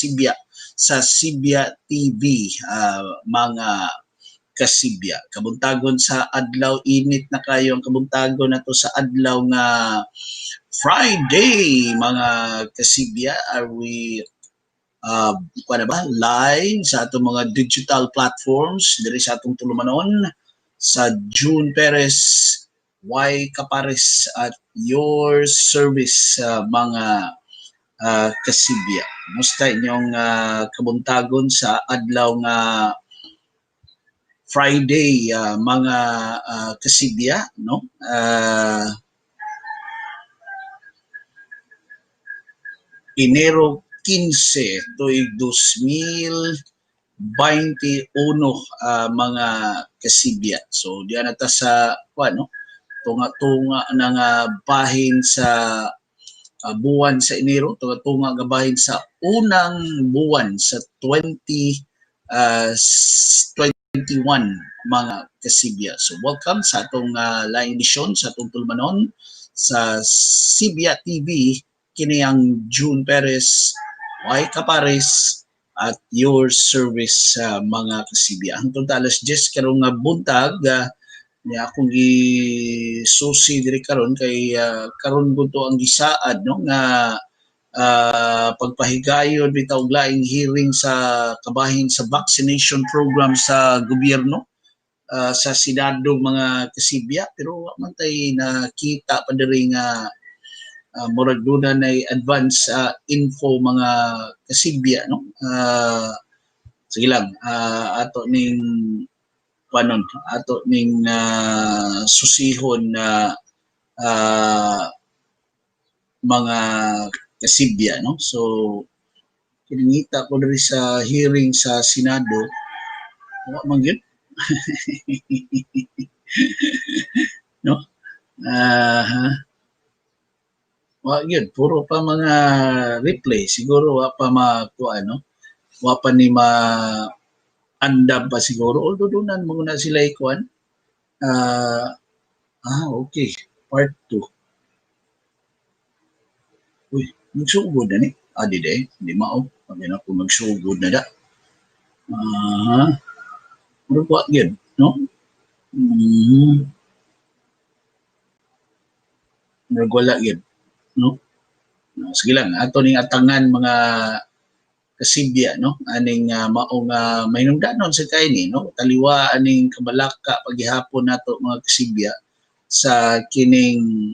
Sibya sa SibyaTV, mga kasibya. Kabuntagon sa adlaw, init na kayo ang kabuntagon na to sa adlaw nga Friday, mga kasibya. Are we live sa atong mga digital platforms diri sa atong tulumanon sa June PEREZ, KAPARES at your service, mga kasibya. Musta inyong kabuntagon sa adlaw nga Friday, mga kasibya, no? Enero 15 tuig 2021, mga kasibya. So diyan nata sa tunga-tunga ng bahin sa buwan sa Enero, tunga-tunga nga bahin sa unang buwan sa 2021, mga kasibya. So welcome sa atong live edition sa atong tulmanon sa SibyaTV, kini ang June PEREZ, KAPARES at your service, mga kasibya. Hangtod alas 10 karong buntag, niya akong gisusi diri karon kay karon gud to ang gisaad, no, nga pagpahigayon bitaw og laing hearing sa kabahin sa vaccination program sa gobyerno, sa Senado, mga kasibya. Pero wa man tay nakita pa diri nga murag duna na advance info, mga kasibya, no. Sige lang, ato ning susihon na mga kasibya, no. So kiningita ko diri sa hearing sa Senado, wa man gyud no. Wa gyud, puro pa mga replay, siguro wa pa makuha, no, wa pa ni andam pa siguro, although doon muna sila ikuan. Okay, part 2. Uy, magsugod na ni. Di mao. Pag na ako magsugod na da. Pero pa gyud, no? Nagwala gyud, no? Sige lang, ato ning atangan, mga kasibya, no, aning maong mahinungdanon sa kaini, no, taliwa aning kabalaka paghihapon nato, mga kasibya, sa kining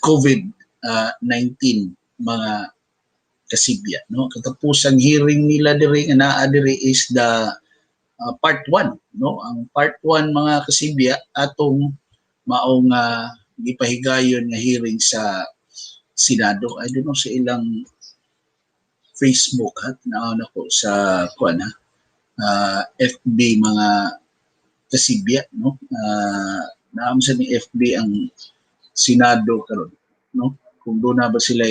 COVID-19, mga kasibya, no. Katapusang hearing nila diri nga naa diri is the part 1, no. Ang part 1, mga kasibya, atong maong gipahigayon nga hearing sa Senado. I don't know sa ilang Facebook, naon ako sa FB, mga kasibya, no. Naam sa ni FB ang Senado karon, no. Kung doon na ba sila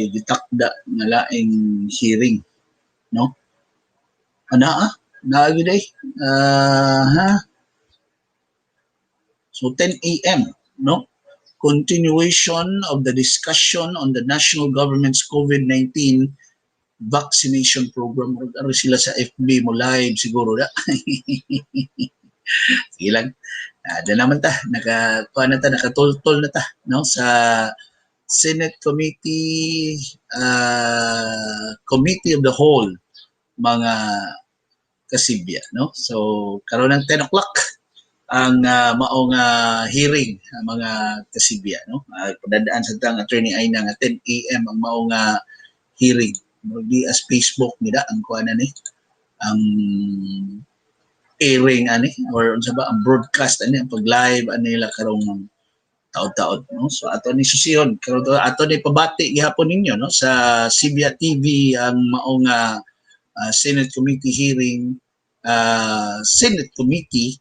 gitakda nga laing hearing, no. Naagi day. So 10 AM, no. Continuation of the discussion on the national government's COVID-19 vaccination program. Ano sila sa FB mo live siguro da. Sige lang. Doon naman nakatultol na ta, no, sa Senate Committee of the Whole, mga kasibya, no. So karon ng 10 o'clock ang maong hearing, mga kasibya, no. Padadaan sa tang Attorney Aina nga 10 AM ang maong hearing. Di as Facebook nila ang kuana ni, ang airing or unsa ba ang broadcast ang pag-live nila karong taod-taod, no. So ato ni susihon karon, ato ni pabati gihapon ninyo, no, sa SibyaTV ang maong Senate Committee hearing, Senate Committee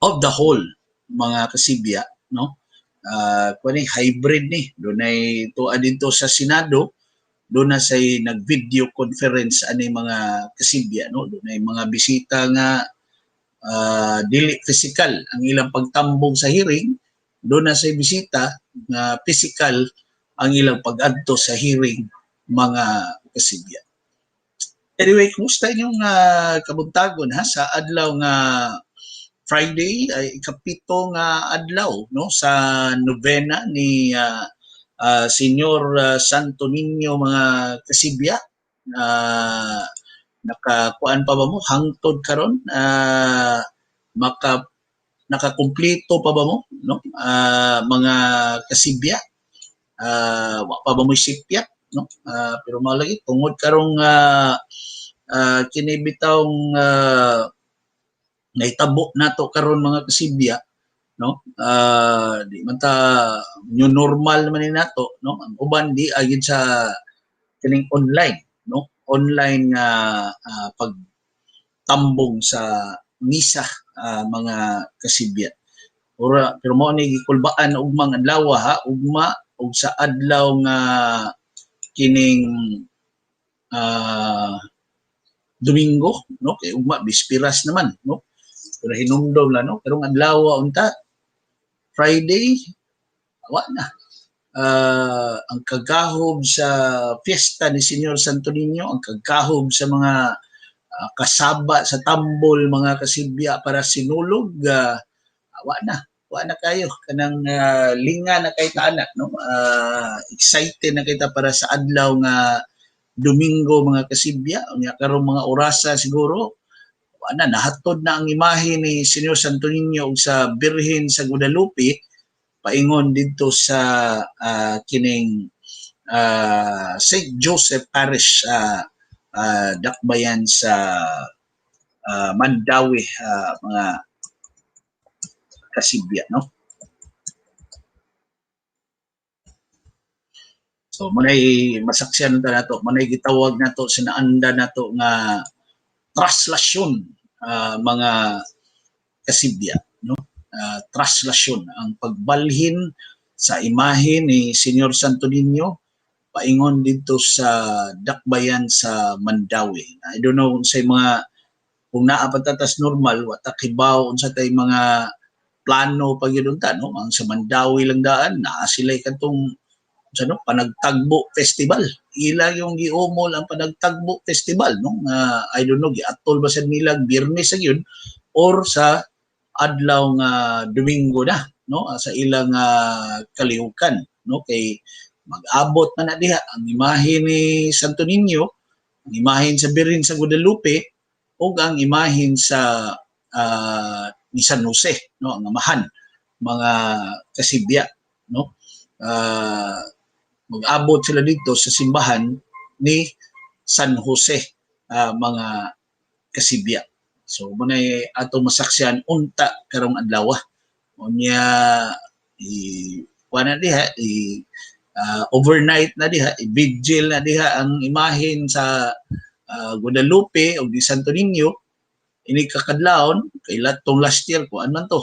of the Whole, mga kasibya, no. Hybrid ni, dunay tuwa dito sa Senado, doon na say nag-video conference ani mga kasibya, no. Dunay mga bisita nga dili physical ang ilang pagtambong sa hearing, doon na sa bisita na physical ang ilang pag-adto sa hearing mga kasibya. Anyway, kumusta inyong kabuntagon ha sa adlaw nga Friday ay ikapito nga adlaw no sa novena ni Senyor Santo Niño mga kasibya. Nakakuan pa ba mo hangtod karon nakakumpleto pa ba mo no mga kasibya wa pa ba mo sipyat no pero malagi tungod karong kini bitawng naitabo nato karon mga kasibya no di man ta new normal man ni nato no ang uban di agid sa kining online no online nga pagtambong sa misa mga kasibya pero mo ni gikulbaan ugmang adlaw ha ugma ug sa adlaw nga kining Domingo no kay ugma bispiras naman no pero hinumdom la no pero ang adlaw unta Friday wa na ang kagahob sa fiesta ni Senyor Santo Niño ang kagahob sa mga kasaba sa tambol mga kasibya para sinulog wa na kayo kanang linga na kay taana no excited na kita para sa adlaw nga Domingo mga kasibya unya karon mga orasa siguro na nahatod na ang imahe ni Senyor Santo Niño ug sa Birhen sa Guadalupe paingon dito sa kining St. Joseph Parish dakbayan sa Mandawi mga kasibya no. So manay masaksyan ta nato manay gitawag nato sa naanda nato nga traslasyon mga kasibya no traslasyon ang pagbalhin sa imahe ni Senyor Santo Niño paingon dito sa dakbayan sa Mandawi. I don't know sa mga kung naa patatas normal wa ta kibaw unsa tay mga plano pagyudunta no ang sa Mandawi lang daan naa sila kadtong ano panagtagbo festival ila yung giumol ang panagtagbo festival no I don't know giatol ba sa nila Byernes sa yun or sa adlaw nga Domingo na no sa ilang kalihukan no kay mag-abot man na diha ang imahe ni Santo Niño ang imahen sa Birhen sa Guadalupe ug ang imahen sa ni San Jose no ang amahan mga kasibya no mag-abot sila dito sa simbahan ni San Jose mga kasibya. So manay atong masaksyan unta karong adlaw. Unya kuana diha overnight na diha vigil na diha ang imahen sa Guadalupe o di Santo Niño ini kakadlawon kay latong last year kuan man to.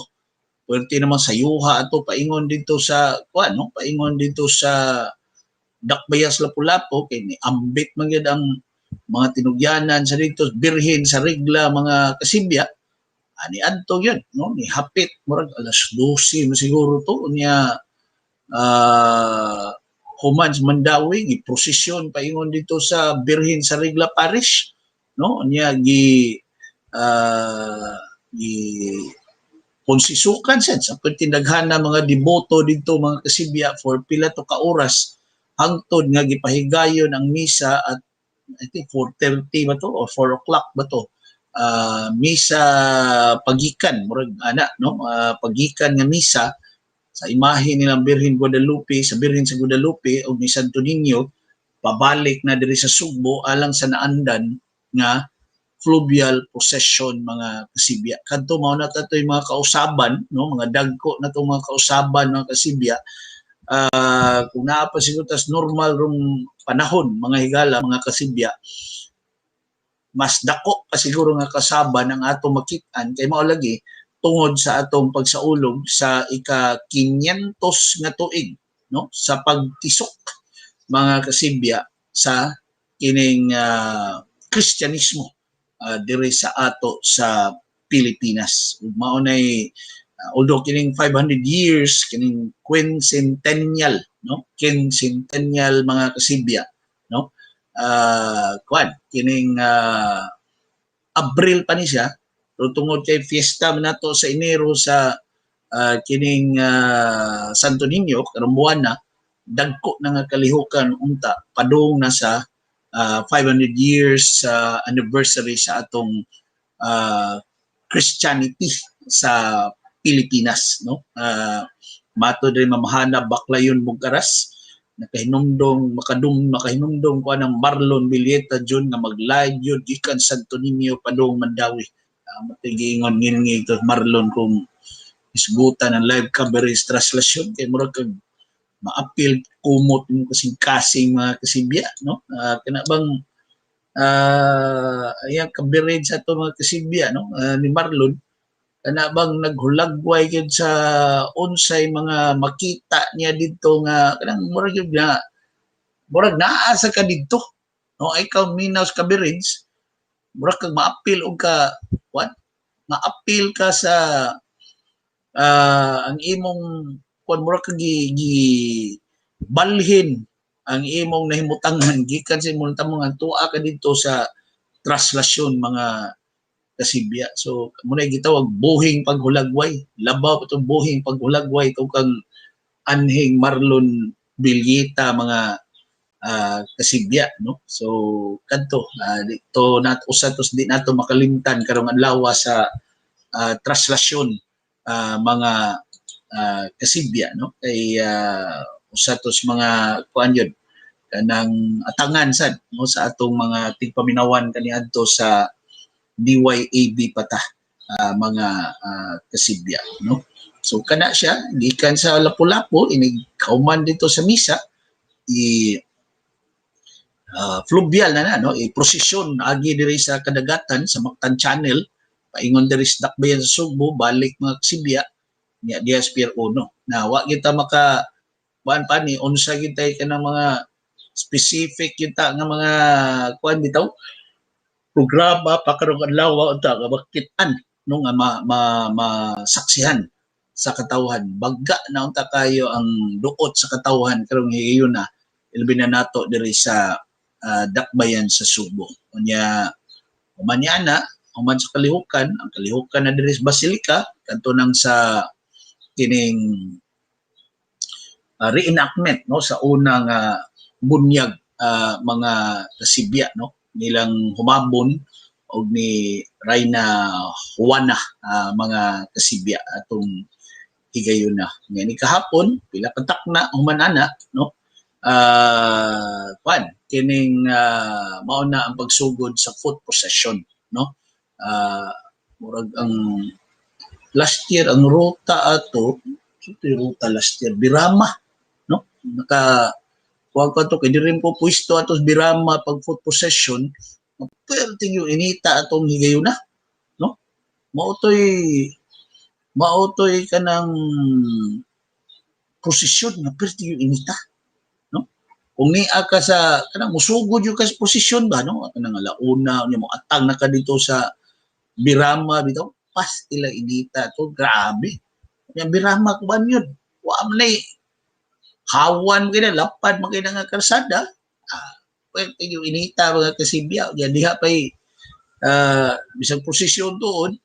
Pwerte naman sa yuha ato paingon dito sa kuan no paingon dito sa dakbayas Lapu-Lapu kay ni ambit man gyud ang mga tinugyanan sa dito Birhen sa regla mga kasibya ani adto gyud no ni hapit murag alas 12 mo siguro to unya human sa Mandawi giprosesyon paingon dito sa Birhen sa regla parish no unya gi konsisukan sa pagtindaghan na mga deboto dito mga kasibya for pila to ka oras hangtod nga gipahigayon ang misa at I think 4:30 ba to or 4 o'clock ba to misa pagikan murag ana no pagikan nga misa sa imahe nilang Birhen Guadalupe sa Birhen sa Guadalupe o ni Santo Niño pabalik na diri sa Sugbo alang sa naandan nga fluvial procession mga kasibya kadto mao na tatoy mga kausaban no mga dagko na to mga kausaban mga kasibya kung naa pa siguro tas normal rong panahon mga higala mga kasibya mas dako pa siguro nga kasaban ang atong makit-an kay mao lagi tungod sa atong pagsaulog sa ika-500 nga tuig no sa pagtisok mga kasibya sa kining Kristyanismo diri sa ato sa Pilipinas. Ug mao nay Although kining 500 years kining quincentennial, no, quincentennial mga kasibya, no, kuan kining Abril pa ni siya, pero tungod kay fiesta man nato sa Enero sa kining Santo Niño karong buwan na, dagko na nga kalihukan unta padung na sa 500 years anniversary sa atong Christianity sa Pilipinas, no. Mato din mamahana baklayon Bugkaras, makahinumdong ko ng Marlon Villeta Jun nga mag-live yun gikan Santo Niño padung Mandawi. Matigingon ngingi ito Marlon kung isgutan ng live coverage translasyon kay murag kag ma-appeal kumot mo kasing mga kasibya, no. Kana bang ayan coverage sa ito mga kasibya, no, ni Marlon, kana bang naghulagway gyud sa unsay mga makita niya dito nga kanang murag gyud na murag naa sa ka didto, no. Ikaw minaw sa coverage murag kag ma-appeal og ka what, ma-appeal ka sa ang imong kun murag kag balhin ang imong nahimutangan gikan sa imong tamong tuwa ka dito sa translasyon mga kasibya. So muna gitawag buhing paghulagway, labaw itong buhing paghulagway ito kang anhing Marlon Villeta mga kasibya, no. So kadto dito nat usatos di nato makalimtan karong adlaw sa translasyon mga kasibya, no, kay usatos mga kuan yun kanang atangan sad, no, sa atong mga tigpaminawan kaniadto sa DYAB pata mga kasibya, no. So kana siya gikan sa Lapu-Lapu inig kauman dito sa misa fluvial na, no, prosesyon agi diri sa kadagatan sa Mactan Channel paingon diri sa Dakbayan sa Sugbo balik mga kasibya niya diya Pier 1 na wa kita maka kuan pa ni unsa kita kanang mga specific kita nga mga kuan bitaw programa pa karong adlaw unta nga makitaan, no, nga masaksihan sa katawhan bagga na unta kayo ang duot sa katawhan karong higayon na ilbi na nato diri sa Dakbayan sa Subo. Unya umanyana human sa kalihukan, ang kalihukan na diri sa Basilica kadto nang sa kining reenactment, no, sa unang bunyag mga kasibya, no, nilang humabon og ni Reyna Juana mga kasibya atong higayon na. Ngani kahapon pila patak na human ana, no, kuan kining mao na ang pagsugod sa foot procession, no. Murag ang last year ang ruta ato ruta last year Birama, no, naka kuan ko to kay diri ko pwesto ato sa Birama pag foot procession perting yung inita atong higayon na, no. Mautoy kanang posisyon nga perting yung inita, no. Kung niya ka sa kanang musugod yung kas posisyon ba, no, kanang alauna mo atang na ka dito sa Birama bitaw pas ila inita to grabe. Yang Birama ko ba yun? Wa man hawan kaya lapad man kaya nga karsada. Pwede yung inita mga kasibya. Yan diha pa'y bisang posisyon doon.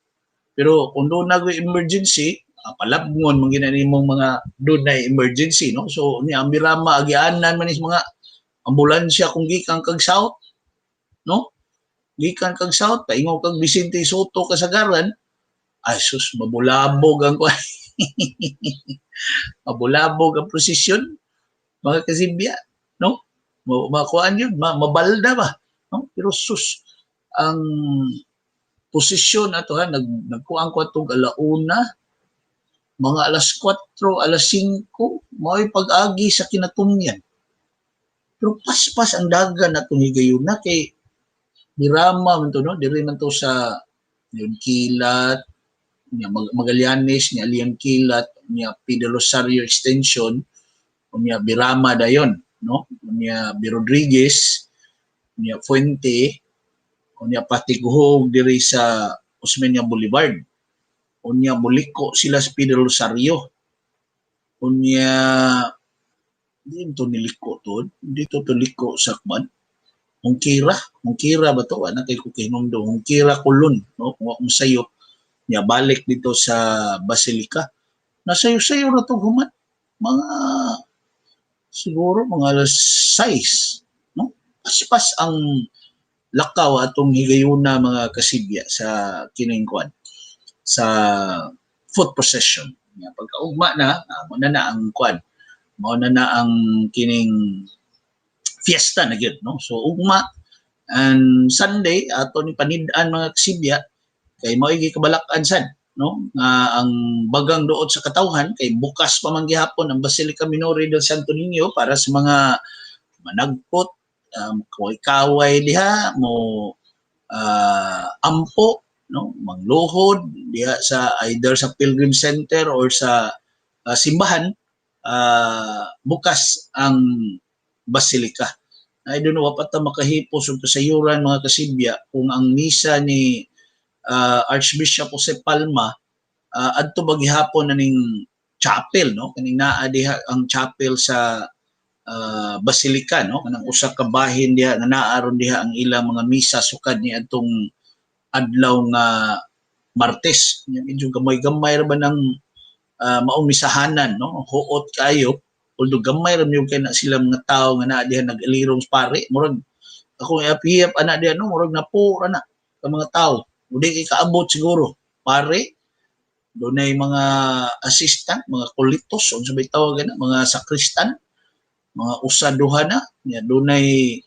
Pero kung doon nag-emergency, palabngon man ginani mong mga doon na emergency, no. So ni ang Birama agianan man is mga ambulansya kung gikan kag south, no. Gikan kag south paingon kag Vicente Soto kasagaran, ay sus mabulabog ang mabulabog ang prosesyon mga kasibya, no. Makuan yun, mabalda ba, no? Pero sus ang posisyon ato nagkuan ko atong alauna mga alas 4, alas 5 mao'y pag-agi sa kinatumyan. Pero paspas ang dagan atong higayon na kay Birama man to, no, diri man to sa Leon Kilat, niya Magallanes, niya Leon Kilat, niya Pide Rosario Extension, niya Birama dayon, no, niya Rodriguez, niya Fuente, niya Patiguhog diri sa Osmeña Boulevard. unya muliko sila sa Rosario. Unya dito niliko to, dito to liko sa kwan. Mungkira ba to? Ana kay ko kinumdo. Mungkira kulon, no? Kung sayo niya balik dito sa Basilica. Nasayo-sayo na to human. Mga siguro mga alas 6, no? Pas ang lakaw atong higayuna mga kasibya sa kining kwan sa foot procession. Pagkaugma na, mo na ang kwan. Mo na ang kining fiesta na gyud, no? So ugma and Sunday ato ni panid-an mga kasibya kay mao gikabalak-an sad, no? Nga ang bagang duot sa katawhan kay bukas pa man gihapon ang Basilica Minore del Santo Niño para sa mga managpot, kaway diha mo ampo, no? Mangluhod diha sa either sa Pilgrim Center or sa simbahan. Bukas ang Basilica. I don't know wapat ta makahipos ug kasayuran mga kasibya kung ang misa ni Archbishop Jose Palma adto ba gihapon aning chapel, no? Kaning naa diha ang chapel sa Basilica, no? Kanang usa ka bahin diha nga naaron diha ang ilang mga misa sukad ni adtong adlaw nga Martes. Medyo gamay-gamay ra ba ng maong misahanan, no? Huot kayo. Although gamay ra yung kay na sila mga tao nga naa diha nag-alirong pare. Murag ako apihap ana diha, no? Murag napo ana ka mga tao. Udi kay kaabot siguro. Pare, dunay mga assistant, mga kulitos, unsa bay tawag na, mga sakristan, mga usa-duha na, nya dunay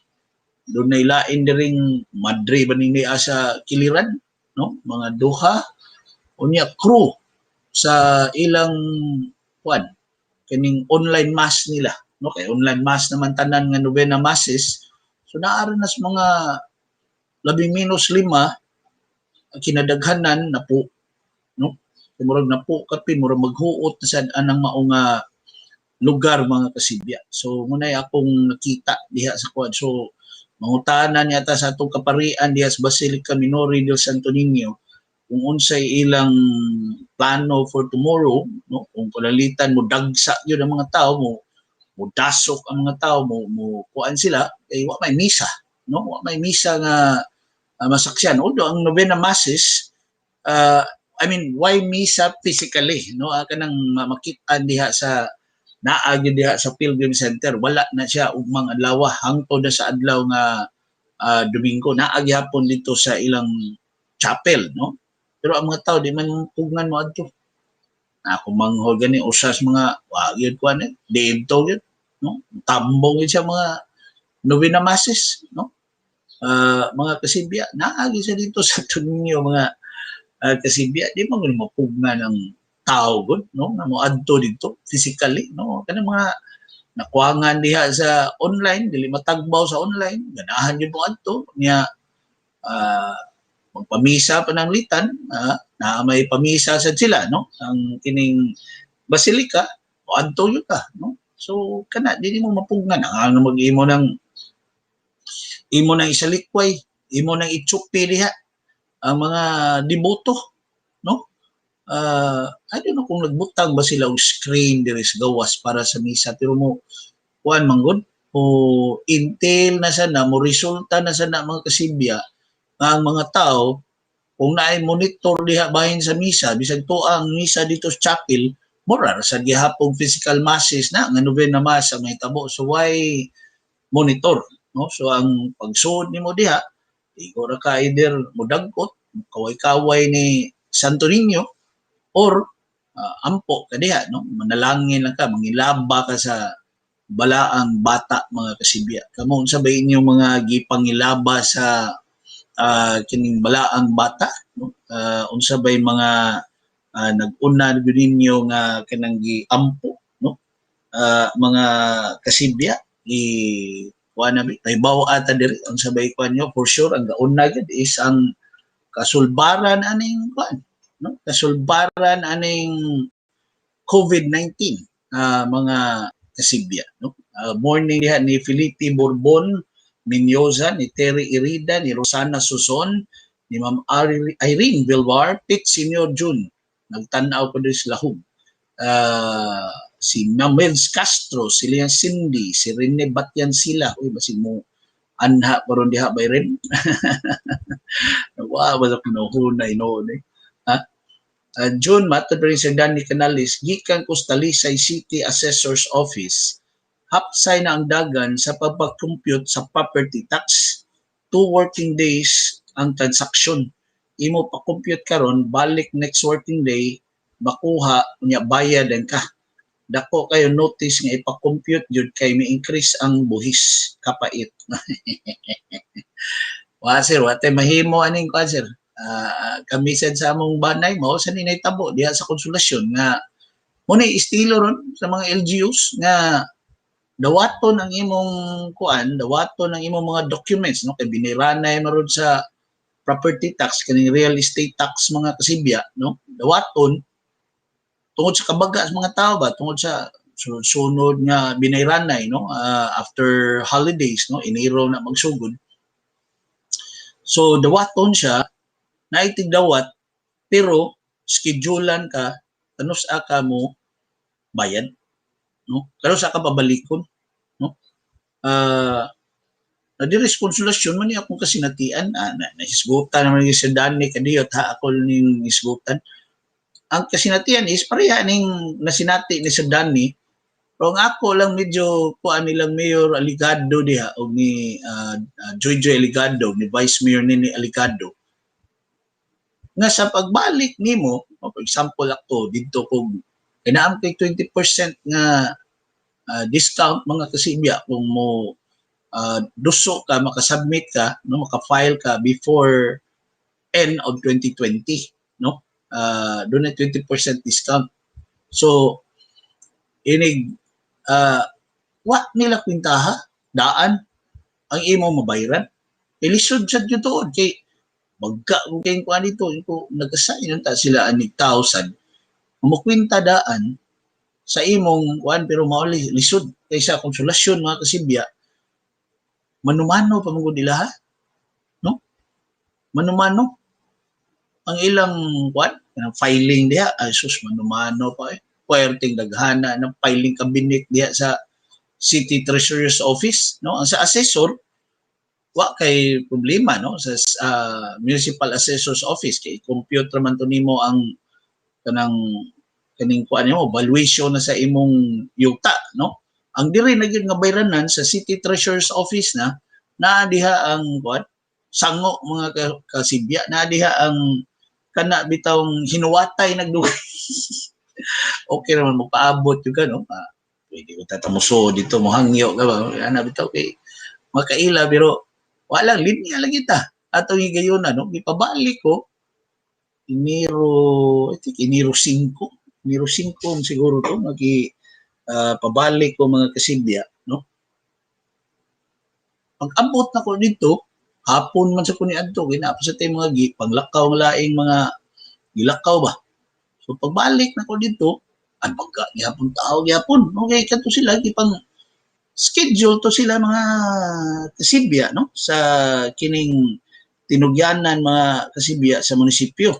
lain diring madre ba ni asa kiliran, no? Mga duha unya crew sa ilang kwan kining online mass nila, no? Kay online mass naman tanan nga novena masses, so naara nas mga 11-5 kinadaghanan na po, no? Murag na po kapin murag maghuot sa anang maong lugar mga kasibya. So munay akong nakita diha sa kwan. So mangutanan yata sa atong kaparian diha sa Basilica Minore del Santo Niño kung unsay ilang plano for tomorrow, no? Kung palalitan mo dagsa yun ang mga tao mo dasok ang mga tao mo kuan sila kay wa may misa, no? Wa may misa nga masaksyan. Although ang novena masses why misa physically, no? Kanang makit-an diha sa naagi diha sa Pilgrim Center, wala na siya ugmang adlaw hangtod na sa adlaw nga Domingo naagi hapon dito sa ilang chapel, no? Pero ang mga tao di man pugnan mo adto. Ako manghol gani usas mga wa gyud kuan dito gyud, no? Tambong gyud sa mga novena masses, no? Mga kasibya naagi sa dito sa Tunyo mga kasibya di man gyud mapugnan ang tao gud, no? Na mo adto dito physically, no? Kanang mga nakuangan diha sa online dili matagbaw sa online ganahan gyud mo adto niya magpamisa pananglitan, na may pamisa sa sila, no? Ang kining Basilica o adto yun ka, no? So kana dili mo mapugnan ang mag-imo ng isalikway, imo nang itsupi diha ang mga deboto, no? I don't know kung nagbutang ba sila og screen diri sa gawas para sa misa pero mo kuan manggod o intel na sana mo resulta na sana mga kasibya ang mga tao kung naay monitor diha bahin sa misa bisag tuang misa dito sa chapel mura sa gihapon physical masses na nga novena mass ang mahitabo, so why monitor, no? So ang pagsuod nimo diha igo ra ka either modagkot kaway-kaway ni Santo Niño or ampo ka diha, no? Manalangin lang ka, mangilaba ka sa balaang bata mga kasibya. Kamo unsa ba inyong mga gipangilaba sa kining balaang bata, no? Unsa bay mga nag-una gyud ninyo nga kanang giampo, no? Mga kasibya kuan na bi taybaw ata diri unsa bay kuan nyo for sure ang gauna gyud is ang kasulbaran aning kuan, no? Kasulbaran aning COVID-19 mga kasibya, no? Morning diha ni Felipe Bourbon Menyoza, ni Terry Irida, ni Rosana Suson, ni Ma'am Irene Villar, Pete Senior June, nagtanaw ko din sa lahog. Si Mamels Castro, si Lian Cindy, si Rene Batyan sila. Uy, basig mo anha paron diha bay rin. Wow, wala pinuhunay noon eh. Ha? June, matod rin sa Danny Canales, gikan ko sa Talisay City Assessor's Office. Hapsay na ang dagan sa pagpag-compute sa property tax. 2 working days ang transaksyon. Imo pa-compute karon, balik next working day, makuha, unya bayadan ka. Dako kayo notice nga ipa-compute jud kay mi-increase ang buhis kapait. Wa sir, wate mahimo aning kwa sir. Kami sad sa among banay mo sa ninay tabo diha sa konsolasyon nga muna estilo ron sa mga LGUs nga dawaton ang imong kuan, dawaton ang imong mga documents no kay biniranay maron sa property tax kaning real estate tax mga kasibya no. Dawaton tungod sa kabaga sa mga tao ba tungod sa sunod nga binayranay no after holidays no Enero na magsugod. So dawaton siya naitig dawat pero schedulean ka kanus ka mo bayad no kanus ka pabalikon no na di responsulasyon man ni akong kasinatian nahisgutan naman ni sa Dani kadiyot ha ako ning isgutan ang kasinatian is pareha ning nasinati ni sa Dani pero ang ako lang medyo kuan nilang Mayor Aligado diha o ni Joy Aligado ni Vice Mayor ni Aligado nga sa pagbalik nimo for example ako didto ko inaam kay 20% nga discount mga kasibya kung mo duso ka makasubmit ka no maka-file ka before end of 2020 no doon ay 20% discount so inig wa nila kwintaha daan ang imo mabayaran ilisod sa tuod kay magka kay ko anito ko nag-assign ta sila ani 1,000 mo kwinta daan sa imong kuan pero mao lisod kaysa konsolasyon mga kasibya manumano pa mong nila ha no manumano ang ilang kuan filing diha sus manumano pa puwerteng daghana ng filing cabinet diha sa City Treasurer's Office no ang sa assessor wa kay problema no sa Municipal Assessor's Office kay compute man to nimo ang kaning kuan nimo valuation na sa imong yuta no ang diri na gyud nga bayranan sa City Treasurer's Office na diha ang kuan sango mga kasibya na diha ang kana bitawng hinuwatay nagdugay okay naman magpaabot yung no pwede ko tatamuso dito mo hangyo ka ba ana bitaw kay makaila pero walang linya lang kita atong higayon no gipabalik ko Enero I think Enero 5 siguro to pabalik ko mga kasibya no pag-abot na ko dito hapon man sa kuniadto ginapa sa tay mga panglakaw laing mga gilakaw ba so pagbalik na ko dito ang pagka gyapon tao gyapon okay kadto sila gipang schedule to sila mga kasibya no sa kining tinugyanan mga kasibya sa munisipyo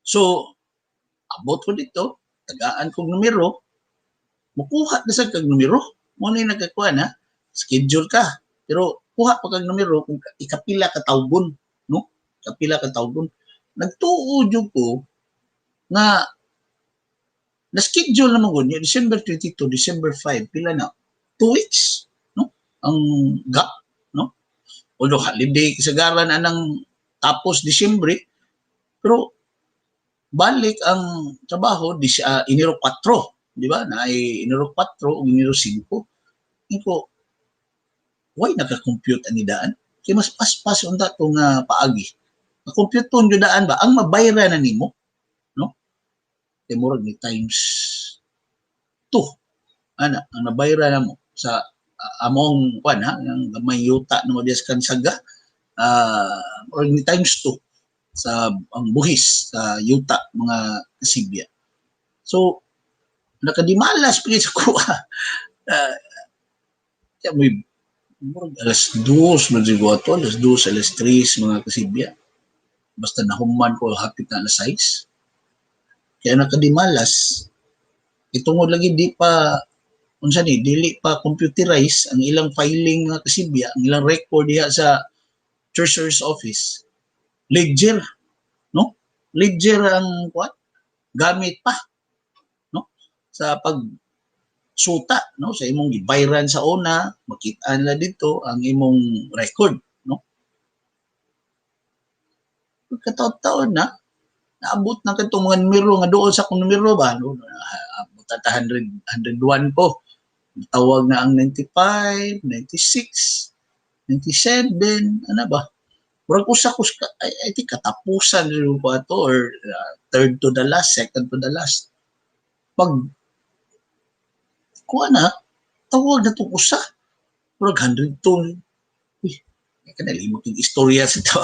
so abot ko dito tagaan kong numero mukuha na sa kag numero mo na nagkakuha na schedule ka pero kuha pa kag numero kung ikapila ka tawgon no kapila ka tawgon nagtuo jud ko nga na schedule naman ko niya December 22 December 5 pila na 2 weeks no ang gap no although holiday kasagaran anang tapos Disyembre pero balik ang trabaho Enero 4 di ba na Enero 4 o Enero 5 iko why naka-compute ang idaan kay mas paspas unta tong paagi na-compute tong idaan ba ang mabayran na nimo no kay murag ni times 2 ana ang nabayran na mo sa among kuan ha ang gamay yuta no dias kan saga murag ni times 2 sa ang buhis sa yuta mga kasibya so nakadimalas pagit sa kuha Alas 2, madrigo ato, alas 2, alas 3, mga kasibya. Basta nahuman ko hapit na alas 6. Kaya nakadimalas. Itungod lagi di pa unsa ni dili pa computerize ang ilang filing nga kasibya, ang ilang record diha sa treasurer's office. Ledger, no? Ledger ang what? Gamit pa, no? Sa pag suta, no? Sa imong gibayran sa una, makita nila dito ang imong record, no? Pagkataon-taon na, naabot na katong mga numero nga doon sa akong numero ba, no? Abot at 101 po. Tawag na ang 95, 96, 97, ano ba? Murag usa-us ka, I think katapusan rin po ito or third to the last, second to the last. Pag kuha na, tawag na itong usa. Murag 102. Uy, kanalimot yung istorya sa ito.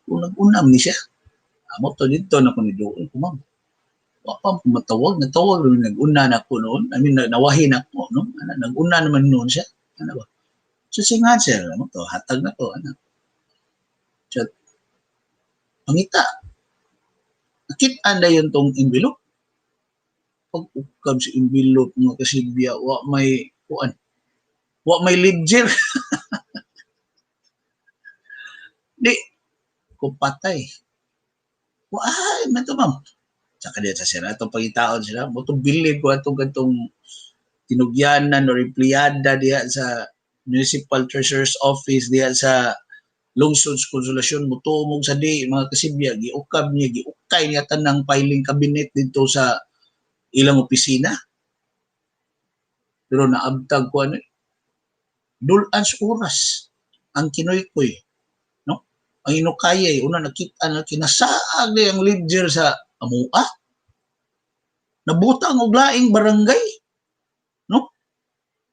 Unang-unam ni siya. Amo to dito na kung nidoon ko, ma'am. Wapang pumatawag, natawag rin nag-una na ako noon. I mean, nawahin ako, no? Nag-una naman noon siya. Ano ba? So, singa sir, ano to, hatag na to, ano. So, pangita. Nakita na yun tong envelope. Pag-ukab sa envelope mga kasibya, wa may, kuan, wa may ledger. Di, kung patay. Wah, man to, ma'am. Saka diyan sa sila, itong pangitaon sila, mo itong bilib ko itong tinugyanan o empleyada diya sa Municipal Treasurer's Office diya sa Lungsod Konsolasyon, mutumog sa di, mga kasibya, giukab niya, giukay niya tanang filing cabinet dito sa ilang opisina. Pero naabtag ko ano, dulans oras ang kinoy-koy, no? Ang inukayay, una nakita na kinasaag na ang ledger sa amua. Nabutang og laing barangay, no?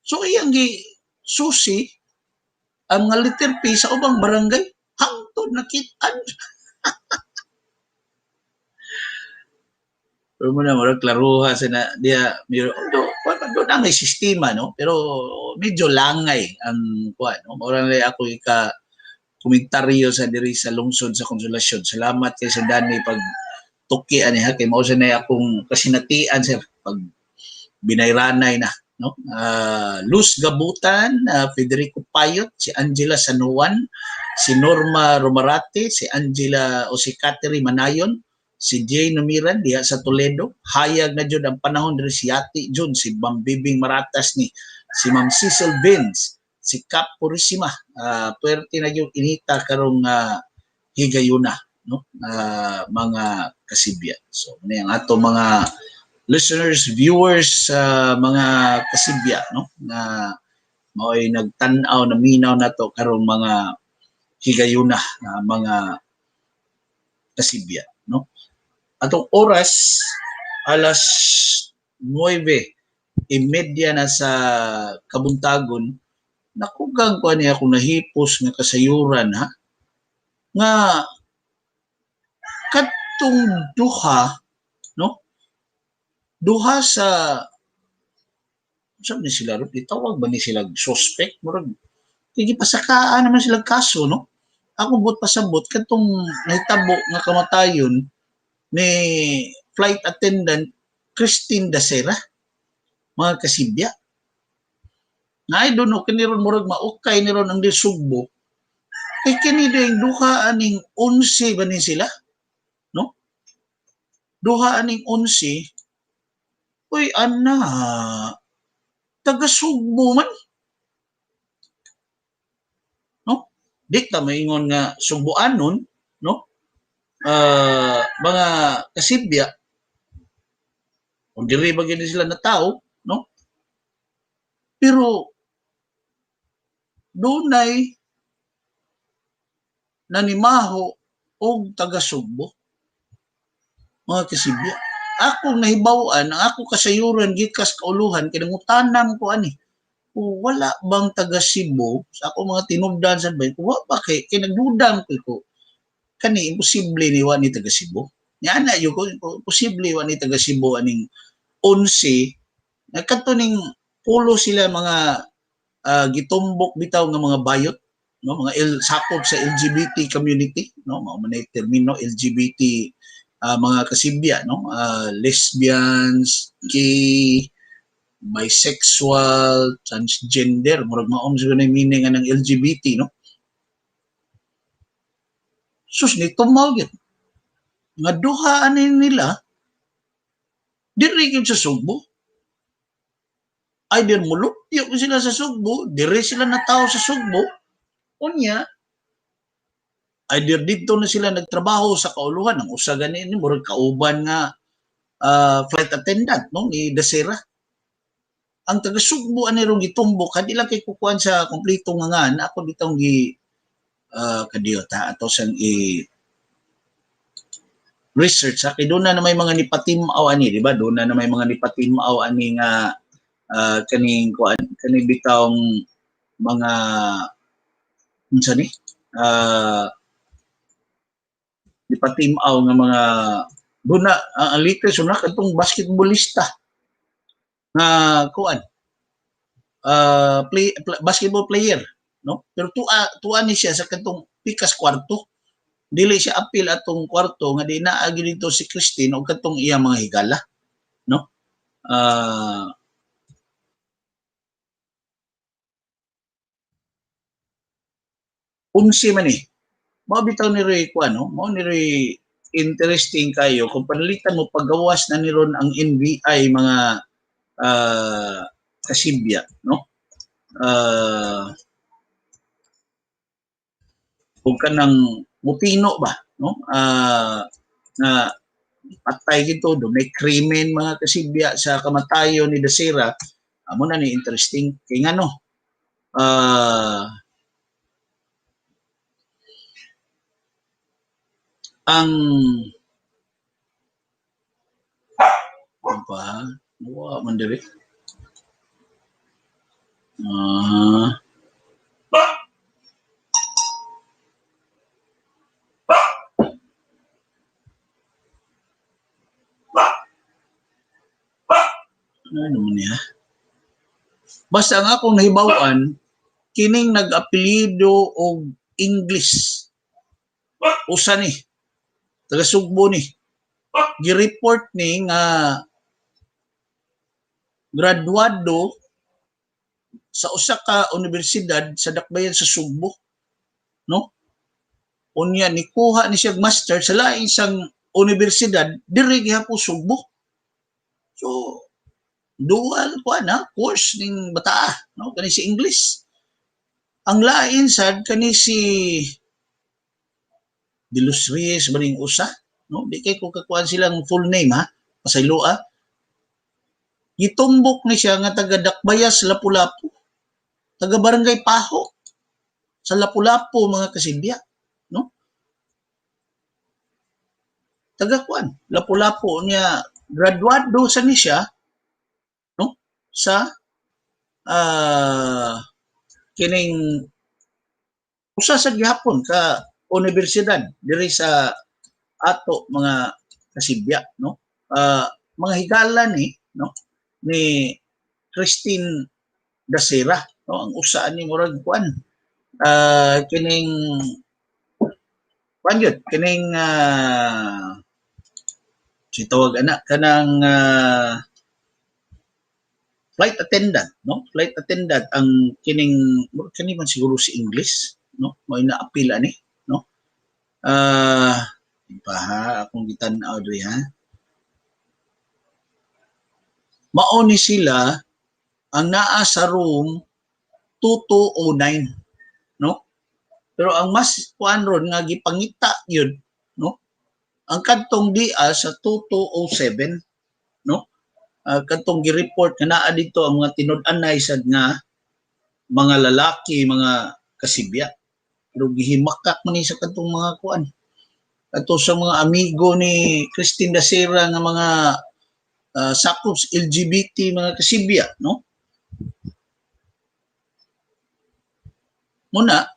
So iyang gi susi ang mga letter P sa ubang barangay hangtod nakitaan. Pero mo na murag klaruha sa na dia miro do na may sistema, no? Pero medyo langay ang kuan, no? Mura na ako ika komentaryo sa diri sa lungsod sa Konsolasyon. Salamat kay sa Dani pag tuki ani ha kay mao sa nay akong kasinatian sir pag binayranay na, no? Luz Gabutan, Federico Payot, si Angela San Juan, si Norma Romarate, si Angela o si Catherine Manayon, si Jay Numiran diha sa Toledo. Hayag na jud ang panahon diri si Yati Jun, si Bambibing Maratas ni, si Ma'am Cecil Vince, si Cap Purisima, puwerte na yung inita karong higayuna, no? Mga kasibya. So, ano yung ato mga listeners, viewers, mga kasibya, no? Na mao'y nagtanaw, naminaw na to karong mga higayuna, mga kasibya, no? Atong oras, alas 9:30 na sa kabuntagon, nakugang ko niya akong nahipos nga kasayuran, ha? Nga katong duha, no? Duha sa sabi ni sila ron, itawag ba ni sila suspect? Murag, pasakaan naman sila kaso, no? Ako but pasabot, katong nahitabo nga kamatayon ni flight attendant Christine Dacera, mga kasibya. Na I don't know, kaniron murag maukay ni ron ang disugbo. Kay kinido yung duha aning 11 ba ni sila? No? Duha aning 11, uy, taga-Sugbo man. No? Di ta maingon nga Sugboanon, no? Mga kasibya, kung diri ba gini sila na tao, no? Pero dunay nanimaho og taga-Sugbo, mga kasibya. Akong nahibaw-an, ang ako kasayuran gikas kauluhan kinangutanan ko ani. Kung wala bang taga Cebu sa ako mga tinubdan sa bay, wa ba kay kinagdudan ko kani imposible ni wa ni taga Cebu. Nya na yo ko imposible wa ni taga Cebu aning 11 nagkanto ning pulo sila mga gitumbok bitaw nga mga bayot, no, mga sakop sa LGBT community, no, mao man ay termino LGBT, mga kasibya, no, lesbians, gay, bisexual, transgender, murag maong siguro na meaning ng LGBT, no. Sus ni tumaw gyud nga duha ani nila diri gyud sa Sugbo. Either mulupyo sila sa Sugbo, dire sila natawo sa Sugbo, unya either dito na sila nagtrabaho sa kauluhan ang usa gani ni murag kauban nga flight attendant, no, ni Dasera. Ang taga Sugbo ani rong gitumbok kadi lang kay kukuan sa kompleto nga ngan ako ditong gi kadiyota ato sang i research sa kay doon na may mga nipatimaw ani, di ba? Doon na may mga nipatimaw ani nga kaning kuan kani bitawng mga unsa ni nipatimaw nga mga doon na ang latest na kadtong basketballista nga kuan basketball player, no, pero tuwa ni siya sa kadtong pikas kwarto, dili siya apil atong kwarto nga di naagi dito si Christine o katong iya mga higala, no. Unsi man eh mao bitaw ni Ray kuan, no, mao ni Ray interesting kayo kung panalitan mo paggawas na ni ron ang NBI mga kasibya, no, kung kanang mutino ba, no, na patay gito do may krimen mga kasibya sa kamatayon ni Dasera, amo na ni interesting kay ngano ang apa wa man diri ano man niya. Basta ang akong nahibaw-an, kining nag-apelyido og English. Usa ni, taga Sugbo ni. Gi-report ni nga graduado sa usa ka universidad sa dakbayan sa Sugbo, no? Unya ni kuha ni siya master sa lain sang universidad diri gihapon Sugbo. So dual kuan na course ning bataa, no, kani si English. Ang lain sad kani si De Los Reyes baning usa, no, di kay ko kakuan silang full name ha, pasayloa. Gitumbok ni siya nga taga Dakbayas, Lapu-Lapu, taga Barangay Paho sa Lapu-Lapu mga kasibya, no, taga kuan Lapu-Lapu niya graduado sa ni siya, no, sa kining usa sa gihapon ka universidad diri sa ato mga kasibya, no, mga higala ni, no, ni Christine Dasera, no, ang usa ni murag kuan kining kuan gyud kining sitawag ana kanang flight attendant, no, flight attendant ang kining kani man siguro si English, no, may naapil ani, no. Ha akong gitan-aw diri ha. Mao ni sila ang naa sa room 2209, no. Pero ang mas kuan ron nga gipangita yun, no, ang kadtong dia sa 2207, no, kadtong gi-report nga naa dito ang mga tinud-anay sad nga mga lalaki, mga kasibya. Pero gihimakak man ni sa kadtong mga kuan. Ato sa mga amigo ni Christine Dasera nga mga sakops LGBT mga kasibya, no. Muna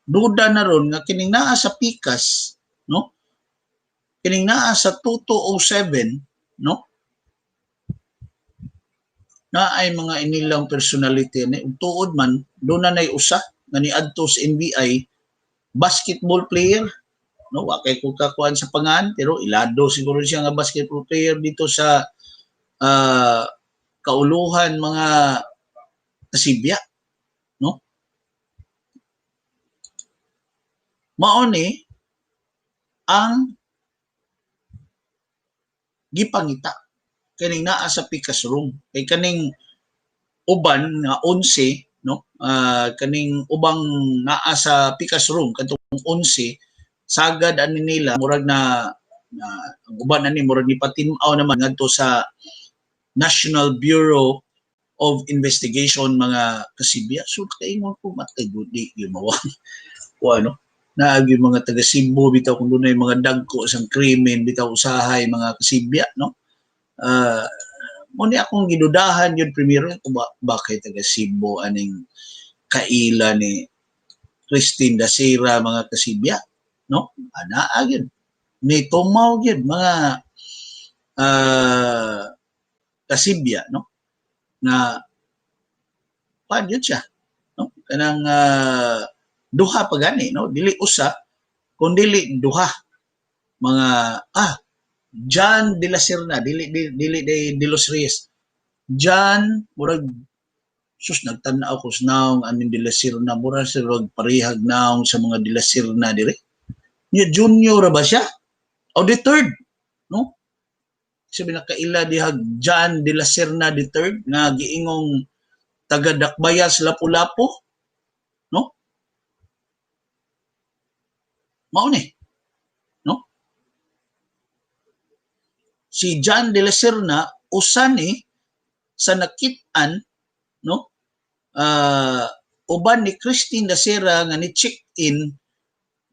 duda na ron nga kining naa sa pikas, no, kining naa sa 2207, no, na ay mga inilang personality ni tuod man do na nay usa nga niadto sa NBI basketball player, no, wa kay ko kakuan sa pangan pero ilado siguro siya nga basketball player dito sa uh, kauluhan mga kasibya, no. Mao ni ang gipangita kaning naa sa pikas room kay kaning uban nga 11, no, kaning ubang naa sa pikas room katong 11 sagad ani nila murag na ang uban ani murag ni patin-aw naman ngadto sa National Bureau of Investigation mga kasibya. So kaingon ko matay gudi gimawa ko ano naagi mga taga Cebu bitaw kung dunay mga dagko sang krimen bitaw usahay mga kasibya, no. uh, mo ni akong gidudahan yun primero ko bakit taga Cebu aning kaila ni Christine Dasira mga kasibya, no, ana agin ni tumaw gyud mga uh, kasibya, no, na padyot siya, no, kanang duha pa gani, no, dili usa kun dili duha mga John de la Serna dili de los Reyes John murag sus nagtan-aw ko sa naong aning de la Serna murag sirog parihag naong sa mga de la Serna dire niya junior ba siya o the third, no, sabi nakaila dihag John de la Serna the third nga giingong taga Dakbayas Lapu-Lapu, no, mao ni, no, si John de la Serna usa ni sa nakit-an, no, uban ni Christine Dasera nga ni check-in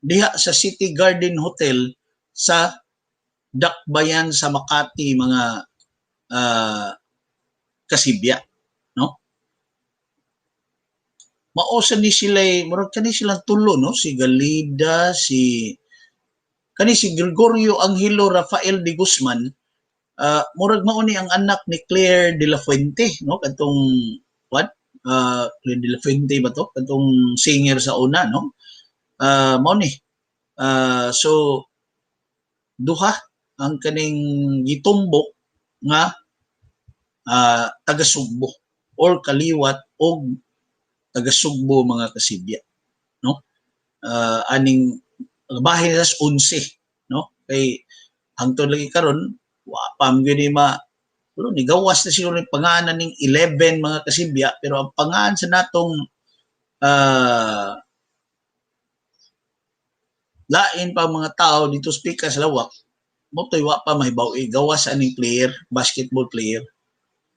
diha sa City Garden Hotel sa Dakbayan sa Makati mga kasibya, no. Mausa ni sila murag kani silang tulo, no, si Galida si Gregorio Angelo Rafael de Guzman, murag mao ni ang anak ni Claire de la Fuente, no, katong what Claire de la Fuente ba to katong singer sa una, no, mao ni so duha ang kaning gitumbok nga taga Sugbo or kaliwat og taga Sugbo mga kasibya, no, aning bahin sa 11, no, kay hangtod lagi karon wa pa gyud ni pero ni gawas na siguro ni pangalan ning 11 mga kasibya pero ang pangalan sa natong lain pa mga tao dito speaker sa lawak mo toy wa pa mahibaw gawas aning player basketball player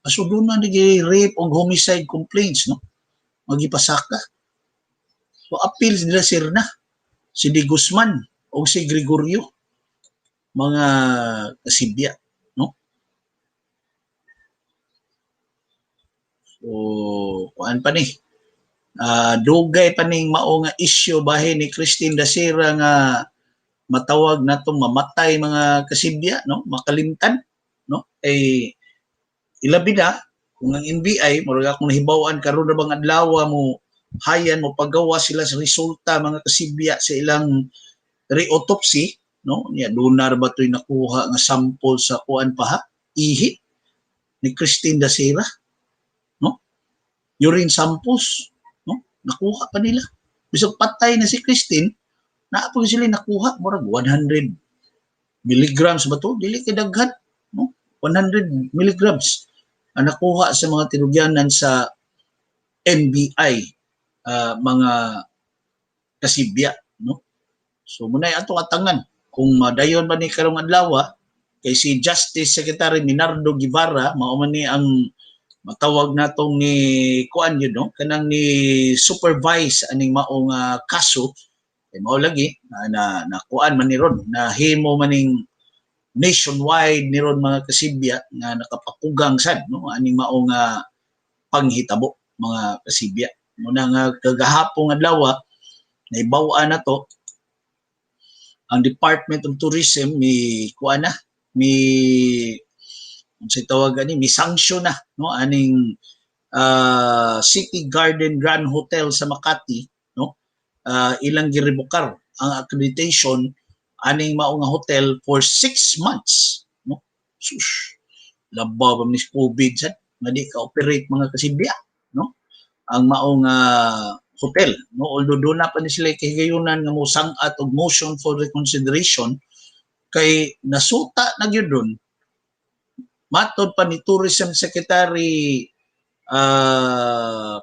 asudo na ni rape o homicide complaints, no, magipasaka so appeal nila sir na si Di Guzman o si Gregorio mga kasibya, no. So kuan pa ni dugay pa ning mao nga issue bahin ni Christine Dasira nga matawag natong mamatay mga kasibya, no, makalimtan, no, ay ilabi na kung ang NBI murag akong nahibaw-an karon na bang adlaw mo hayan mo paggawa sila sa resulta mga kasibya sa ilang re-autopsy, no, niya donar ba to'y nakuha nga sample sa kuan pa ha ihi ni Christine Dasira, no, urine samples, no, nakuha pa nila bisag patay na si Christine na po sila nakuha murag 100 milligrams ba to dili kay daghan, no, 100 milligrams ang nakuha sa mga tinugyanan sa NBI mga kasibya, no. So muna ato atangan kung madayon ba ni karong adlaw kay si Justice Secretary Minardo Guevara mao man ni ang matawag natong ni kuan yun, no, kanang ni supervise aning maong kaso kay mao lagi na kuan man ni ron na himo maning nationwide ni ron mga kasibya nga nakapakugang sad, no, aning maong panghitabo mga kasibya muna nga kagahapon adlaw naibaw-an na to ang Department of Tourism mi kuan na mi Unsay tawag ani, mi sanction na no aning City Garden Grand Hotel sa Makati, no? Ilang giribukar ang accreditation aning mao nga hotel for 6 months, no? Sus, labaw ba ni COVID sa nga di ka operate mga kasibya, no? Ang mao nga hotel, no? Although doon na pa ni sila kahigayunan nga mo sang-at og motion for reconsideration kay nasuta na gyud doon matod pa ni Tourism Secretary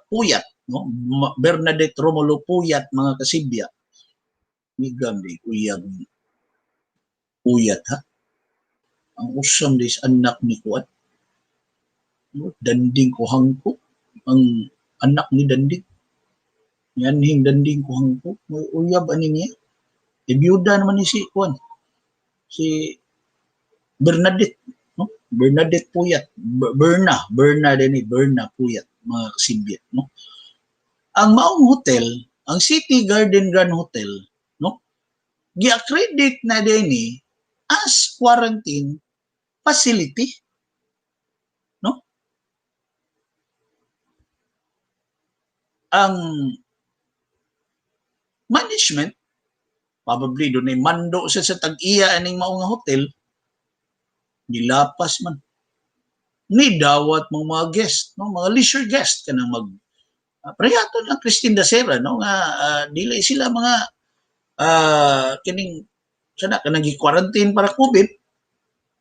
Puyat, no? Bernadette Romulo Puyat, mga kasibya. Migam di uyag Puyat ha. Ang usam dis anak ni Kuat. No? Danding ko hangko. Ang anak ni Danding. Yan hing Danding ko hangko. May uyab ani niya. Ibiyuda naman ni si Kuan. Si Bernadette. No? Bernadette Puyat. Berna din ni Berna Puyat, mga kasibya. No? Ang maong hotel, ang City Garden Grand Hotel, no? Gi-accredit na dinhi as quarantine facility, no? Ang management probably doon ay mando sa tag-iya aning mao nga hotel, nilapas man. Ni dawat mga guest, no? Mga leisure guest kanang mag prehaton ang Christine Dacera, no? Nga dili sila mga kining sana kanang gi-quarantine para COVID.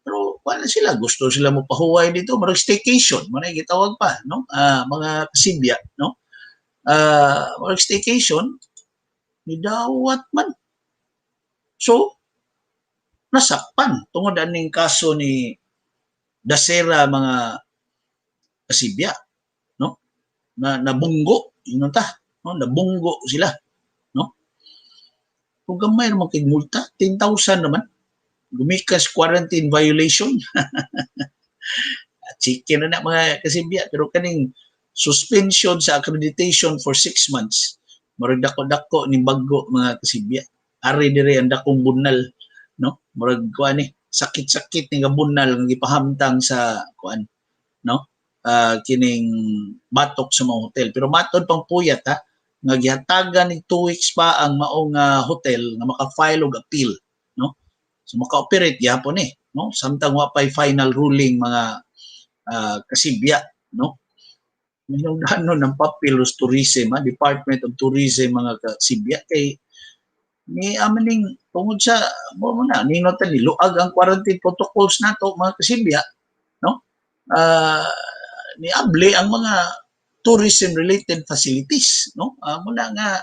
Pero wala sila, gusto sila mo pahuway dito, marag staycation, mo na gitawag pa, no? Mga kasibya, no? Marag staycation, ni dawat man. So, nasakpan tungod aning kaso ni Dacera, mga kasibya, no? Nabunggo, yun ta, no? Nabunggo sila, no? Kung gamay naman kay multa, 10,000 naman. Gumikas quarantine violation. Chicken na mga kasibya, pero kaning suspension sa accreditation for 6 months, murag dako-dako ni bago mga kasibya. Ari dire ang dakong bunal, no? Murag kuan ni sakit-sakit ni bunal nga gipahamtang sa kuan, no? Kining batok sa mga hotel. Pero matod pang Puyat ha, nga gihatagan ni 2 weeks pa ang maong hotel nga maka-file og appeal, no? So maka-operate gyapon no? Samtang wa pay final ruling, mga kasibya, no? Hinungdanon ng Papilus Tourism, Department of Tourism, mga kasibya, kay ni amaning tungod sa mo na ninotan ni luag ang quarantine protocols nato, mga kasibya, no? Ni able ang mga tourism related facilities, no? Muna nga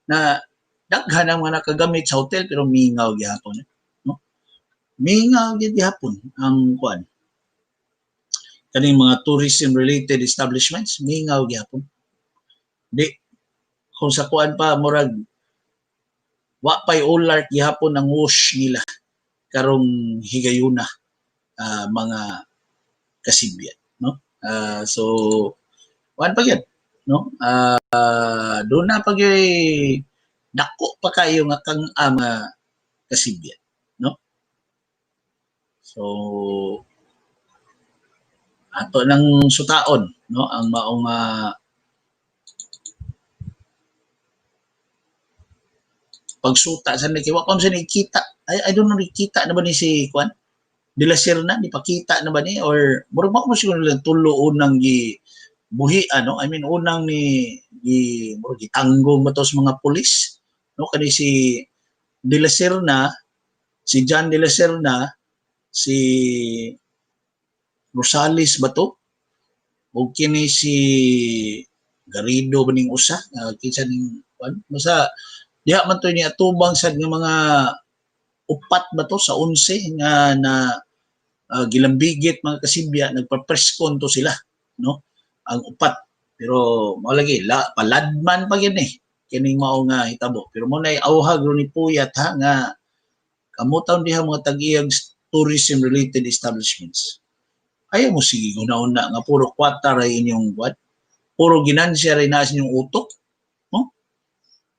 na daghan ang mga nakagamit sa hotel pero mingaw gyapon, no? Mingaw gyapon ang kuan kaning mga tourism related establishments, mingaw gyapon. Di kung sa kuan pa murag wa pay ulart gihapon ang wash nila karong higayuna, mga kasibya, no? So kuan pa gyud, no? Doon na pag dako pa kayo nga kang ama kasibya, no? So ato nang sutaon, no, ang maong pagsuta sa nakiwa kung sa nakita. I don't know, nakita na ba ni si Kwan? De la Serna, ni pakita na ba ni? Or murag mo siguro lang tulo unang buhi, ano? I mean, unang murag gitanggong ba to sa mga pulis? No? Kani si De la Serna, si John De la Serna, si Rosales ba to? O kini si Garrido ba ning usa? Kinsa ning Kwan? Basta diha man to ni atubang sad nga mga upat ba to sa 11 nga na gilambigit, mga kasibya, nagpa-press-con to sila, no? Ang upat. Pero mao lagi paladman pa gyud kining mao nga hitabo. Pero mo nay awhag ro ni Puyat ha nga kamutaw diha mga tag-iyang tourism related establishments. Ayaw mo sige una-una nga puro kwata ra inyong what? Puro ginansya rin na inyong utok, no?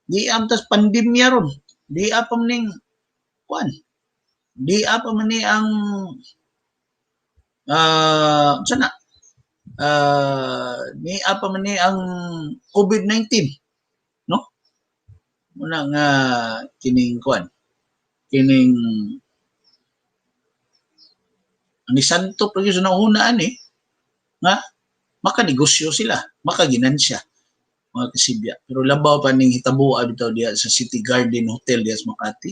Di amtas pandemya ron. Di apam ning kuan. Di apam ni ang sana ni apa man ni ang COVID-19, no? Muna nga kining kuan, kining ni santo pa gyud sa naunaan nga makanegosyo sila, makaginansya mga kasibya. Pero labaw pa ning hitabuan bitaw diha sa City Garden Hotel diha sa Makati.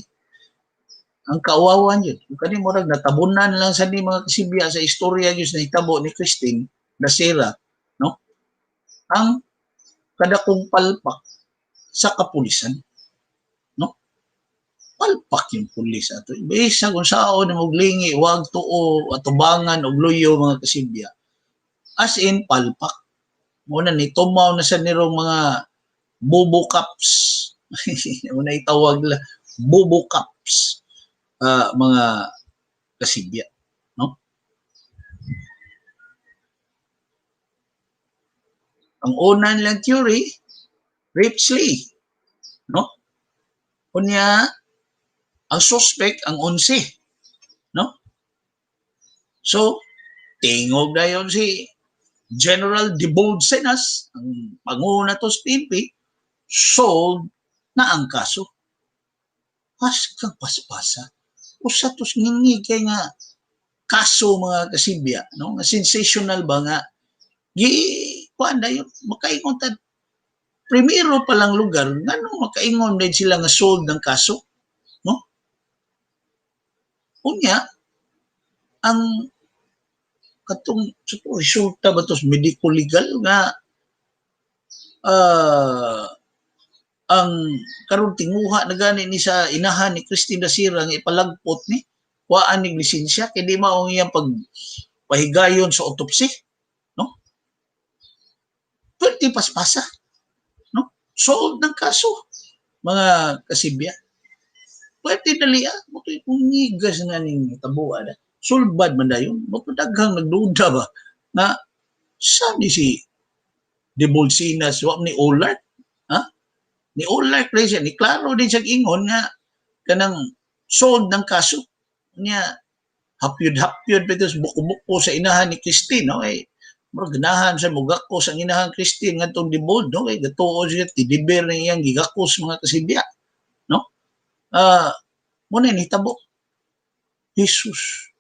Ang kawawan yun. Kani murag natabunan lang sa ni mga kasibya sa istorya gyud na hitabo ni Christine Nasira, no? Ang kadakong palpak sa kapulisan, no? Palpak yung pulis ato. Bisa kung sao ni moglingi, wag tuo, atubangan og luyo mga kasibya. As in palpak. Muna ni tumaw na sa nirong mga bobo cups. Muna itawag la bobo cups. Mga kasibya, no? Ang una nilang theory, Ripsley, no? Kunya ang suspect ang 11, no? So, tingog dayon si General Debold Senas, ang panguna to sa PNP, sold na ang kaso. Pas kang paspasa. Usa tos ngingi kay nga kaso mga kasibya, no? Nga sensational ba nga gi kuan dayon makaingon ta primero pa lang lugar nganong makaingon din sila nga sold ng kaso, no? Unya ang katong resulta ba tos medico legal nga ang karon tinguha na gani ni sa inahan ni Christine Nasira nga ipalagpot ni kuhaan ning lisensya kay di mao iyang pagpahigayon sa autopsy, no? Pwede paspasa, no? Sold ng kaso mga kasibya. Pwede dali butoy kung ngigas na ning tabuan sulbad man dayon mo daghang nagduda ba na sa ni si De Bolsinas wa ni Olar, ha? Ni Olar siya ni klaro din siya ingon nga kanang sold ng kaso niya hapyod-hapyod petos buko-buko sa inahan ni Christine, no? Ay murag ganahan sa mugakos ang inahan Christine ngadtong Debold, no? Kay gatuo siya tidiber na iyang gigakos mga kasibya, no? Muna ni tabo. Jesus,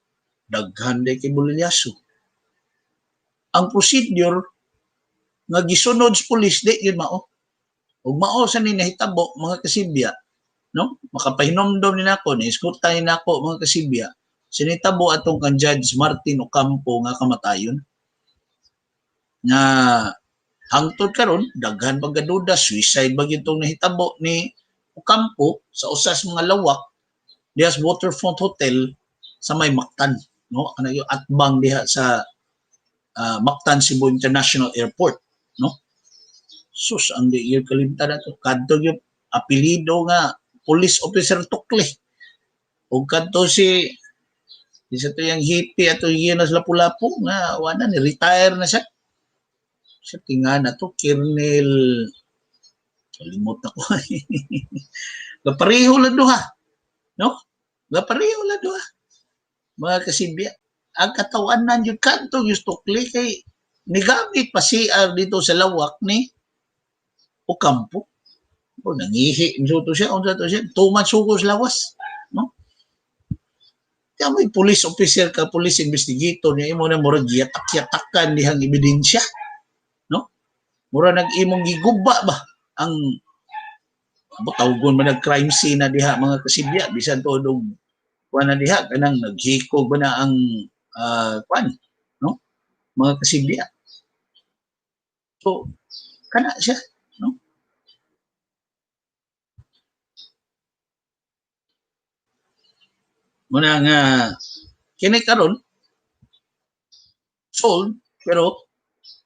daghan day kay Bolilyaso. Ang procedure nga gisunod sa pulis di yun mao. Ug mao sa ni nahitabo mga kasibya, no? Makapahinomdom ni nako ni iskutay nako mga kasibya. Sinitabo atong kan Judge Martin Ocampo nga kamatayon. Nga hangtod karon daghan pagaduda suicide ba gitong nahitabo ni Ocampo sa usas mga lawak diha sa Waterfront Hotel sa may Mactan, no? Ana yung atbang diha sa Mactan Cebu International Airport, no? Sus ang di yung kalimtan na to kadto yung apelido nga police officer Tukli ug kadto si isa to yung hippie ato yung lapu-lapu nga wala ni retire na siya sa tingan na to Colonel kalimot ako gapareho lang duha, no? Gapareho lang duha mga kasibya. Ang katawanan yung kanto yung Tukli kay nigamit pa CR dito sa lawak ni Ocampo. O nangihi to siya, unsa to siya, 2 months sugos lawas, no? Kaya may police officer ka, police investigator niya imo na murag giyatak-yatakan dihang ebidensya, no? Mura nag-imong giguba ba ang tawgon man nag crime scene na diha mga kasibya bisan to og kuan na diha kanang naghikog ba na ang kuan, no? Mga kasibya. So kana siya, no? Muna nga kini karon sold pero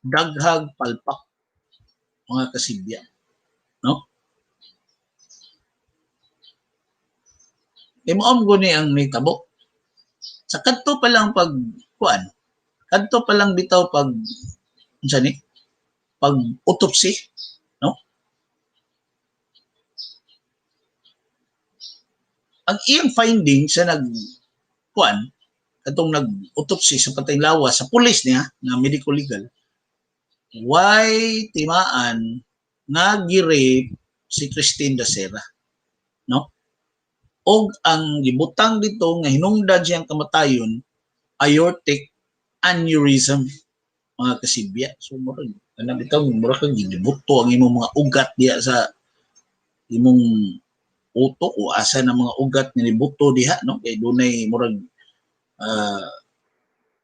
daghag palpak mga kasibya, no? Imo guni ang nitabo. Sa kadto pa lang pag kuan, kadto pa lang bitaw pag unsa ni? Pag autopsy, no? Ang iyang finding sa nag kuan atong nag-autopsy sa patay lawas sa pulis niya nga medical legal, why timaan nga gi-rape si Christine Dacera, no? Og ang gibutang dito nga hinungdan siyang kamatayon, aortic aneurysm, mga kasibya. So murag kanang bitaw murag kang gibuto ang imong mga ugat diha sa imong utok o asa ng mga ugat nga nibuto diha, no? Kay dunay murag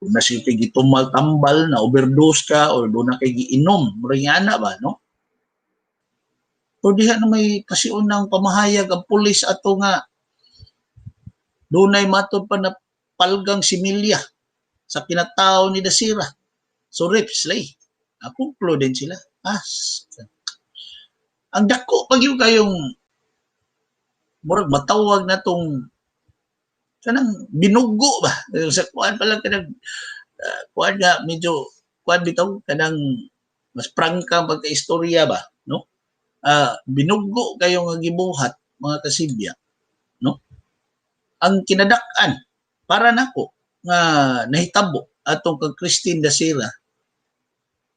kung nasi kay gitumal tambal na overdose ka or doon na kay giinom, murag ana ba, no? O diha na may pasiunang pamahayag ang pulis ato nga dunay matod pa na palgang similya sa kinatao ni Dacera. So rape slay. Conclude din sila. Ang dako pag yung kayong murag matawag na tong kanang binugo ba? Sa kuan pa lang kanang kuan nga medyo kuan bitaw kanang mas prangka pagka-istorya ba, no? Binugo kayo nga gibuhat mga kasibya, no? Ang kinadak-an para nako nga nahitabo atong kag Christine Dacera,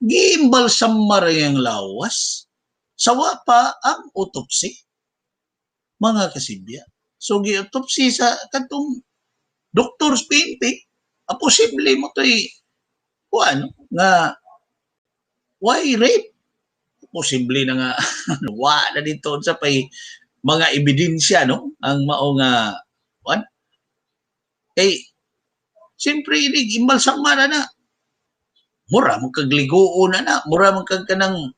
giimbal sa marayang lawas, sawa pa ang autopsy, mga kasibya. So gi-autopsy sa katong doctor's PNP, posible mo to'y kuan nga why rape? Posible na nga wala dito sa pay mga ebidensya, no? Ang mao nga kuan kay siyempre ini gimbal sa mara na mura man kag ligoon na mura man kag kanang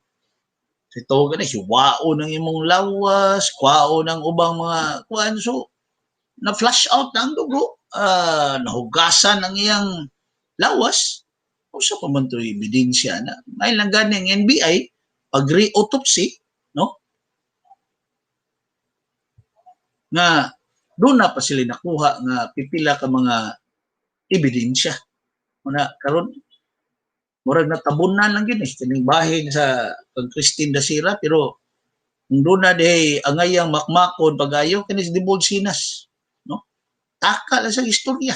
ito gani hiwao ng imong lawas, kwao ng ubang mga kuan, so na flush out na ang dugo, nahugasan ang iyang lawas, usa pa man to ebidensya na may lang gani ang NBI pag re-autopsy, no? Nga doon na pa sila nakuha nga pipila ka mga ebidensya. Muna karon murag natabunan lang gid kining bahin sa kag Christine Dacera, pero kung doon na di angayang makmakon pagayo kinis dibol sinas, no? Takal sa istorya.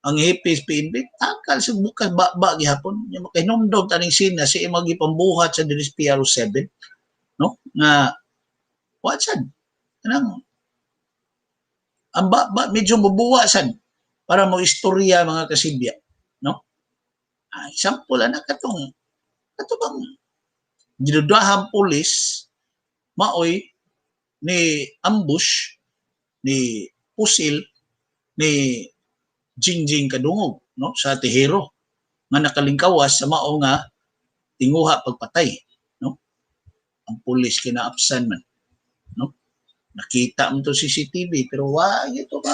Ang hipis PNP, takal sa bukas ba gihapon. Yung makahinumdog taning sinas si magipambuhat sa dinis PRO7, no? Nga watsan kanang ang ba medyo mabuwasan para mo istorya mga kasibya, no? Example ana katong bang dinudahang pulis maoy ni ambush ni pusil ni Jingjing Kadungog, no, sa Tihero nga nakalingkawas sa mao nga tinguha pagpatay, no? Ang pulis kinaapsan man, no? Nakita mo to CCTV pero wa gito ba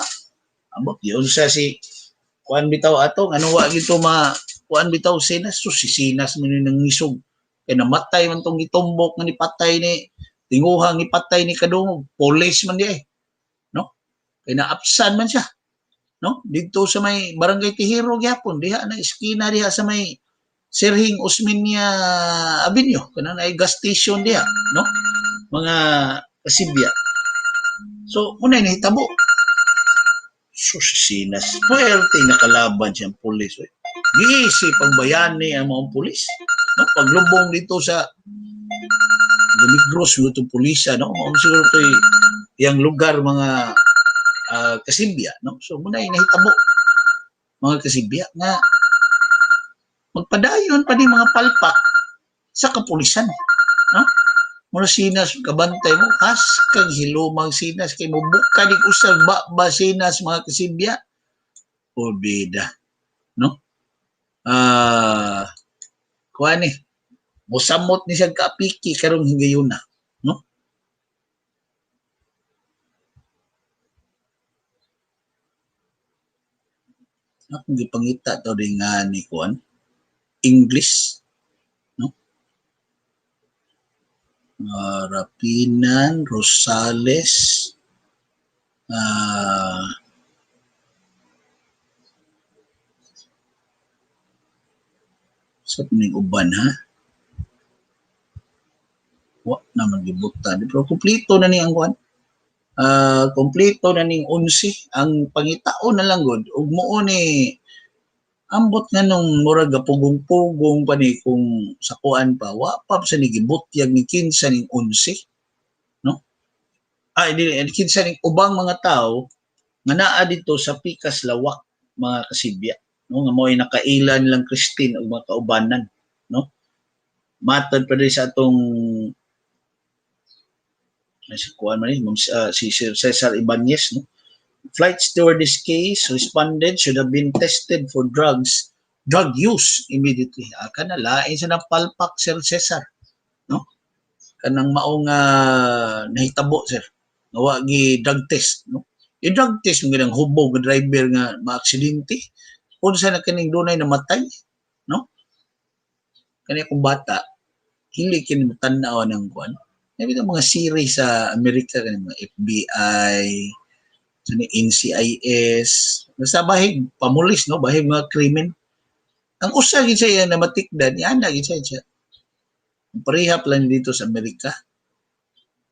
ambot yun sa si kuan bitaw ato ano wa gito ma kuan bitaw sinas, so si sinas man nang nisog kay namatay man tong gitumbok nga ni patay ni tinguha ni patay ni Kadungog, police man di ay, no? Kay naapsan man siya, no? Dito sa may barangay Tihero gyapon diha na eskina diha sa may Sirhing Osmeña Avenue kanang ay gas station diha, no? Mga kasibya. So unay nahitabo. So sinas puwerte nakalaban siyang pulis. Giisip ang bayani ang mga pulis, no? Paglubong dito sa Negros yung pulisa, no? Mao siguro to'y yang lugar mga kasibya, no? So muna nahitabo mga kasibya nga magpadayon pa ni mga palpak sa kapulisan, no? Mura sinas kabantay mo kas kag hilumang sinas kay mubuka di usag ba sinas mga kasibya o bida, no? Kuan ni mosamot ni siya kaapiki karong hingayon na, no? Akong gipangita to rin nga ni kuan English, no? Rapinan, Rosales, sa pining uban ha? Wa naman gibutan. Pero kumplito na ni ang kuan. Kompleto na ning 11 ang pangitao na lang gud ug mao ni ambot nga nung murag gapugong-pugong pa ni kung sa kuan pa wa pa sa ni gibutyag ni kinsa ning 11, no? Di kinsa ning ubang mga tawo nga naa dito sa pikas lawak mga kasibya, no, nga mo'y nakailan lang Christine ug mga kaubanan, no? Matod pa rin sa atong si kuan man si Sir Cesar Ibanez, no? Flight stewardess case, respondent should have been tested for drug use immediately. Kana lain sa napalpak Sir Cesar, no? Kanang maong nahitabo sir. Nawa gi drug test, no? I-drug test mo ginang hubog nga driver nga maaksidente. Unsa na kaning dunay namatay, no? Kani akong bata, hili kini mo tan-aw ng kuan. Nabi mga series sa Amerika kanang mga FBI, sa ni NCIS, basta bahig pamulis, no, bahig mga krimen. Ang usa gid siya na matikdan, ana gid siya. Parehap lang dito sa Amerika.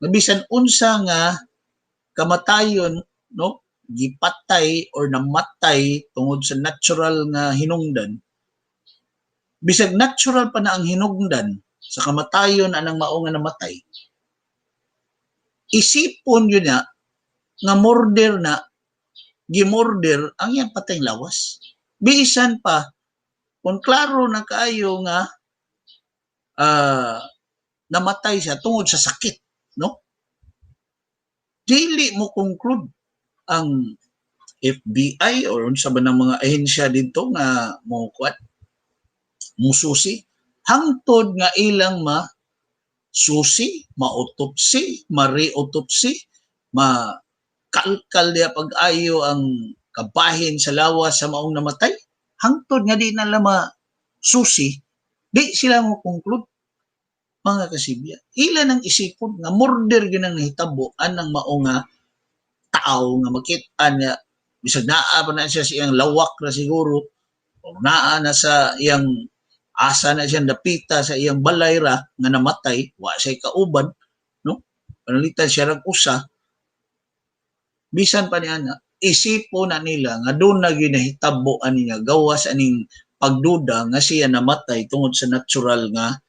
Nabisan unsa nga kamatayon, no, gipatay or namatay tungod sa natural nga hinungdan. Bisag natural pa na ang hinungdan sa kamatayon anang mao nga namatay. Isipon yun na nga murder na gimorder ang iyang patayng lawas. Bisan pa kung klaro na kaayo nga namatay siya tungod sa sakit, no? Dili mo conclude ang FBI or unsa ba ng mga ahensya dito nga mo kuat mususi hangtod nga ilang susi, ma-autopsy, ma-re-autopsy, kalkal diya pag-ayo ang kabahin sa lawas sa maong namatay, hangtod nga di na lama susi, di sila mo conclude mga kasibya. Ilan ang isipon nga murder ginang nahitabo anang mao nga tao nga makit-an nga bisag naa pa na siya sa iyang lawak na siguro o naa na sa iyang asa na siya napita sa iyang balay ra nga namatay, wa siya kauban, no? Panalitan siya rag usa, bisan pa niya na isipo na nila nga doon na ginahitabo ani nga gawas aning pagduda nga siya namatay tungod sa natural nga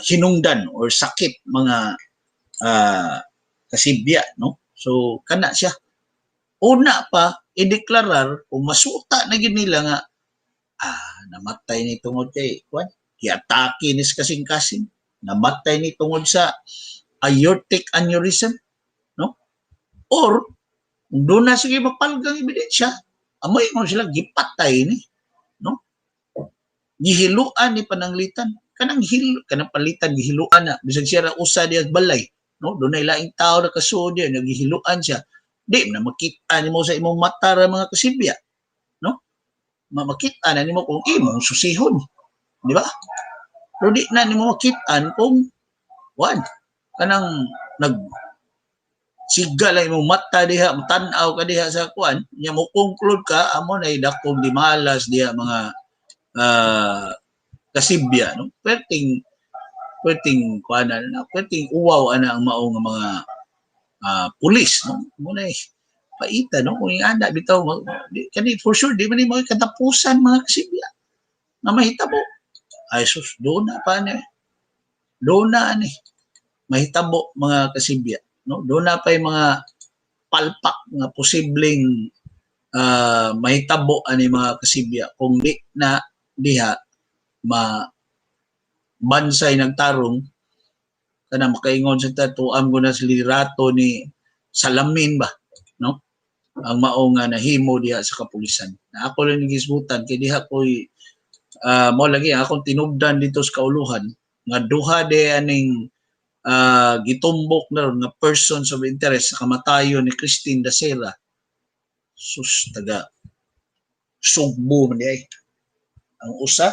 hinungdan or sakit mga kasibya, no? So kana siya una pa ideklarar kung masuta na gid nila nga namatay ni tungod kay kuan giatake ni kasing-kasing, namatay ni tungod sa aortic aneurysm, no? Or doon na sige mapalgang ebidensya, amoy mo sila gipatay ni, no? Gihiluan ni pananglitan, kanang palitan gihiluan na bisag siya ra usa diya balay, no? Doon ay laing tao na kasuod diya nagihiluan siya, di na makita nimo sa imong mata ra mga kasibya, no? Makita na nimo kung imong susihon, di ba? Pero di na nimo makitaan kung kanang siga lang imong mata diha, tan-aw ka diha sa kuan, nya mo conclude ka amo na dakong di malas diha mga kasibya, no? Perting kuanan na, perting uwaw ana ang mao nga mga pulis, no? Muna paita, no? Kung anda bitaw kani for sure di man ni mo katapusan mga kasibya na mahitabo. Ay sus, doon na pa ni. Doon na ani mahitabo mga kasibya, no? Doon na pa yung mga palpak nga posibleng mahitabo ani mga kasibya kung di na diha bansay nagtarong kana makaingon sa tatuam ko na sa liderato ni Salamin ba, no? Ang mao nga nahimo diha sa kapulisan. Na ako lang gisbutan kay diha ko'y mo lagi akong tinubdan dito sa kauluhan nga duha de aning gitumbok na ron nga persons of interest sa kamatayon ni Christine Dacera. Sus taga Sugbo man di ay. Ang usa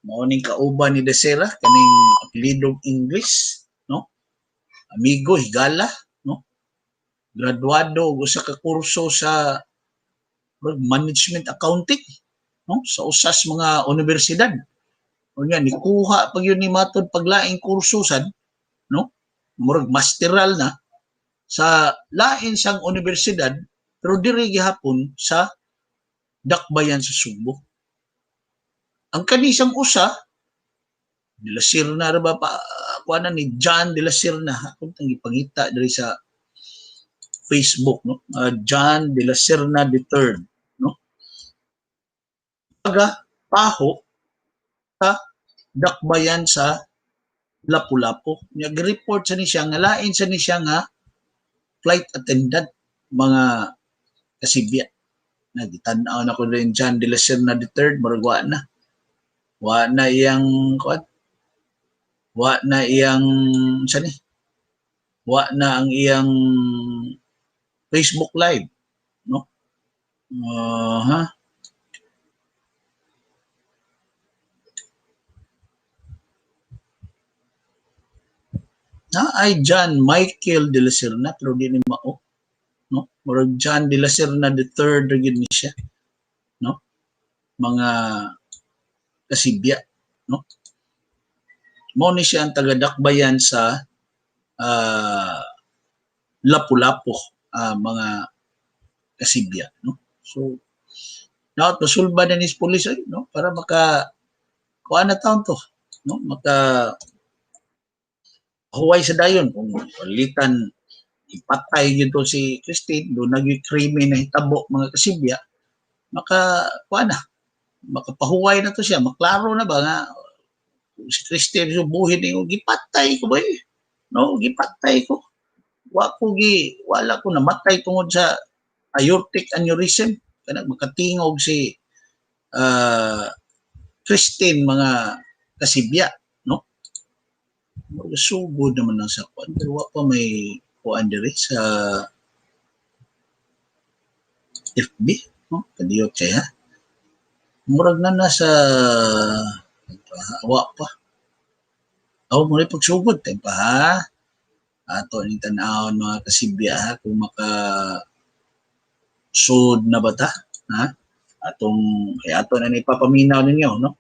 mao ning kauban ni Dacera kaning apelidong English, no? Amigo higala, no? Graduado og usa ka kurso sa management accounting, no? Sa usas mga universidad. Unya nikuha pag yun ni matod paglaing kurso sad, no? Murag masteral na sa lain sang universidad pero diri gihapon sa dakbayan sa Subo. Ang kanisang usa de la Serna ra ba pa kuanan ni John de la Serna akong gipangita diri sa Facebook, no? John de la Serna III, no? Taga Paho sa dakbayan sa Lapu-Lapu. Nag-report sa ni siya nga lain sa ni siya nga flight attendant mga kasibya. Nagitanaw na ko rin John de la Serna III, maragwa na. Wa na iyang kuan. Wa na iyang sani. Wa na ang iyang Facebook live, no? Ay John Michael de la Serna pero di ni mao, no? Murag John de la Serna III gyud ni siya, no? Mga kasibya, no? Mao ni siya ang taga-dakbayan sa Lapu-Lapu, mga kasibya, no? So dapat masulba na ni pulis ay, no? Para maka kuan na taon to, no? Maka huway sa dayon kung palitan ipatay gito si Christine do nagi-krimi na hitabo mga kasibya maka kuan na makapahuway na to siya maklaro na ba nga si Christine subuhin ni gipatay ko ba no gipatay ko wala ko namatay tungod sa aortic aneurysm kanang makatingog si Christine mga kasibya, no? Sugod naman lang sa kuan pero wa pa may kuan diri sa FB, no? Kadiyot kaya murag na nasa wa pa mo rin pagsugod tayo pa ha ato ni tanawon mga kasibya ha kung maka sud na ba ta ha atong ato na ni papaminaw ninyo, no?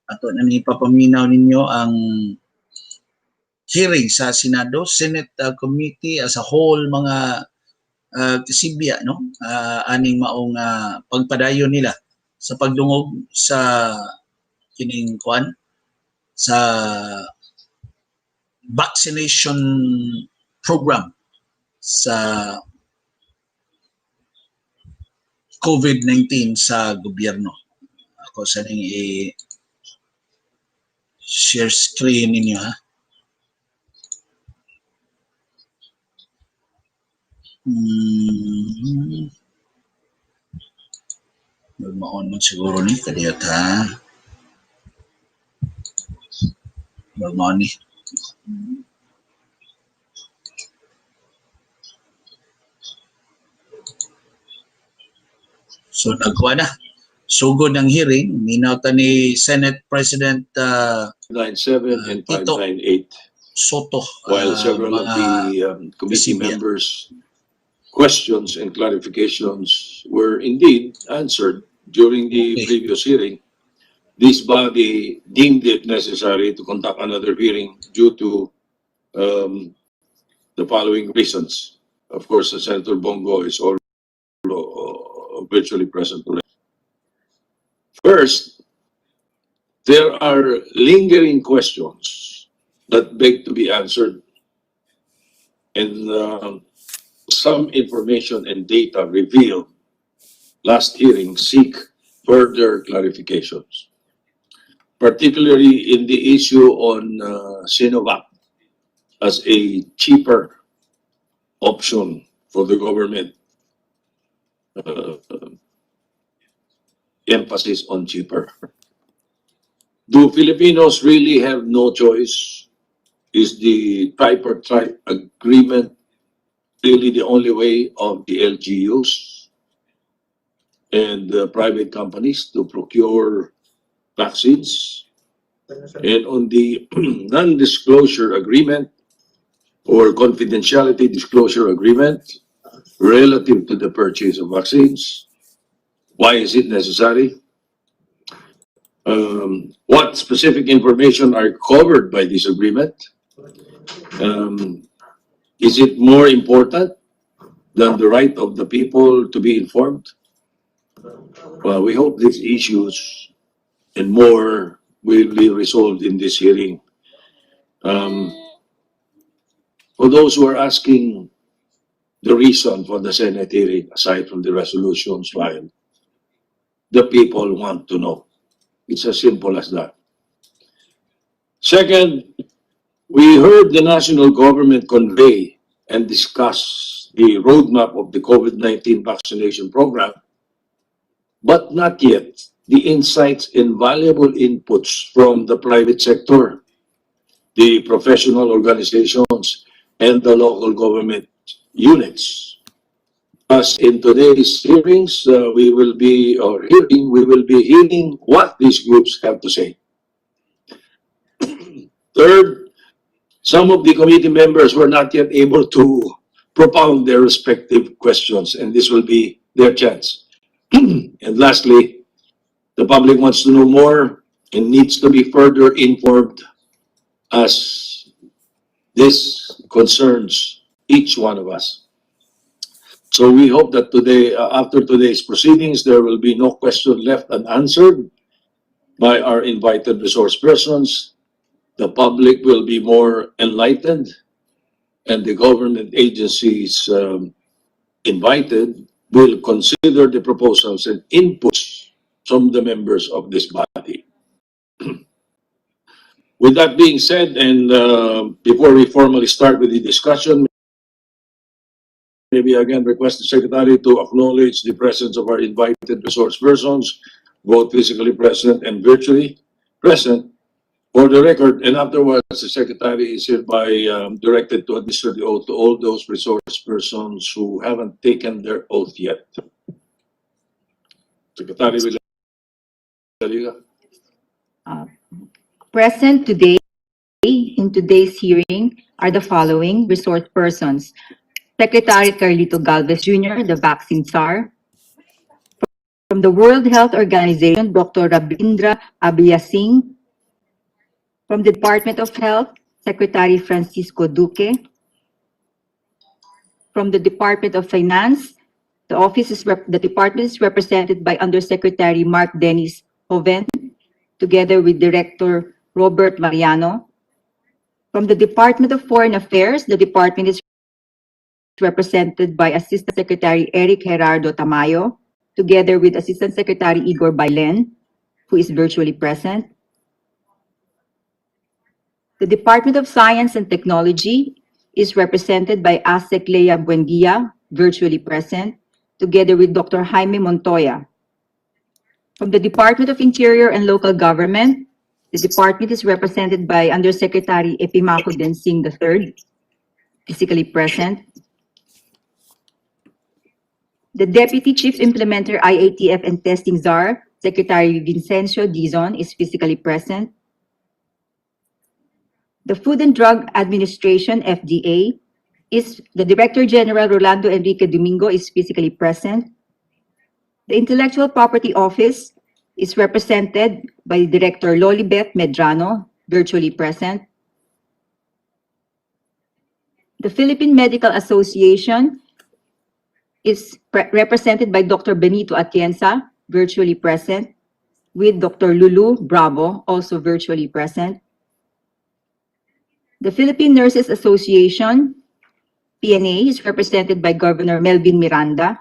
Ato na ni papaminaw ninyo ang hearing sa Senado, Senate Committee as a whole mga kasibya, no? Aning maong pagpadayon nila sa pagdungog sa kining kuan sa vaccination program sa COVID-19 sa gobyerno. Ako sa ning share screen ninyo ha. Magmaon mo siguro ni kadiyot ha. Magmaon ni. So nagkuha na. Sugod ng hearing, minauta ni Senate President 97 and 598. Soto. While several of the committee members' questions and clarifications were indeed answered during the previous hearing, this body deemed it necessary to conduct another hearing due to the following reasons. Of course, Senator Bongo is also virtually present today. First, there are lingering questions that beg to be answered, and some information and data revealed last hearing seek further clarifications, particularly in the issue on Sinovac as a cheaper option for the government. Emphasis on cheaper. Do Filipinos really have no choice? Is the tripartite agreement really the only way of the LGUs and private companies to procure vaccines? And on the non-disclosure agreement or confidentiality disclosure agreement relative to the purchase of vaccines, why is it necessary? What specific information are covered by this agreement? Is it more important than the right of the people to be informed? Well, we hope these issues and more will be resolved in this hearing. For those who are asking the reason for the Senate hearing, aside from the resolutions filed, the people want to know. It's as simple as that. Second, we heard the national government convey and discuss the roadmap of the COVID-19 vaccination program, but not yet the insights and valuable inputs from the private sector, the professional organizations, and the local government units. As in today's hearings, we will be hearing what these groups have to say. Third, some of the committee members were not yet able to propound their respective questions, and this will be their chance. And lastly, the public wants to know more and needs to be further informed as this concerns each one of us. So we hope that today, after today's proceedings, there will be no question left unanswered by our invited resource persons. The public will be more enlightened, and the government agencies invited will consider the proposals and inputs from the members of this body. With that being said, and before we formally start with the discussion, maybe again request the Secretary to acknowledge the presence of our invited resource persons, both physically present and virtually present, for the record. And afterwards, the Secretary is hereby directed to administer the oath to all those resource persons who haven't taken their oath yet. Secretary Villarriga. Present today in today's hearing are the following resource persons: Secretary Carlito Galvez Jr., the Vaccine Czar. From the World Health Organization, Dr. Rabindra Abhiyasinghe. From the Department of Health, Secretary Francisco Duque. From the Department of Finance, the department is represented by Undersecretary Mark Dennis Hoven, together with Director Robert Mariano. From the Department of Foreign Affairs, the department is represented by Assistant Secretary Eric Gerardo Tamayo, together with Assistant Secretary Igor Bailen, who is virtually present. The Department of Science and Technology is represented by ASEC Lea Buendia, virtually present, together with Dr. Jaime Montoya. From the Department of Interior and Local Government, the department is represented by Undersecretary Epimaco Densing III, physically present. The Deputy Chief Implementer IATF and Testing Czar, Secretary Vincencio Dizon, is physically present. The Food and Drug Administration, FDA, the Director General Rolando Enrique Domingo is physically present. The Intellectual Property Office is represented by Director Lolibeth Medrano, virtually present. The Philippine Medical Association is represented by Dr. Benito Atienza, virtually present, with Dr. Lulu Bravo, also virtually present. The Philippine Nurses Association, PNA, is represented by Governor Melvin Miranda,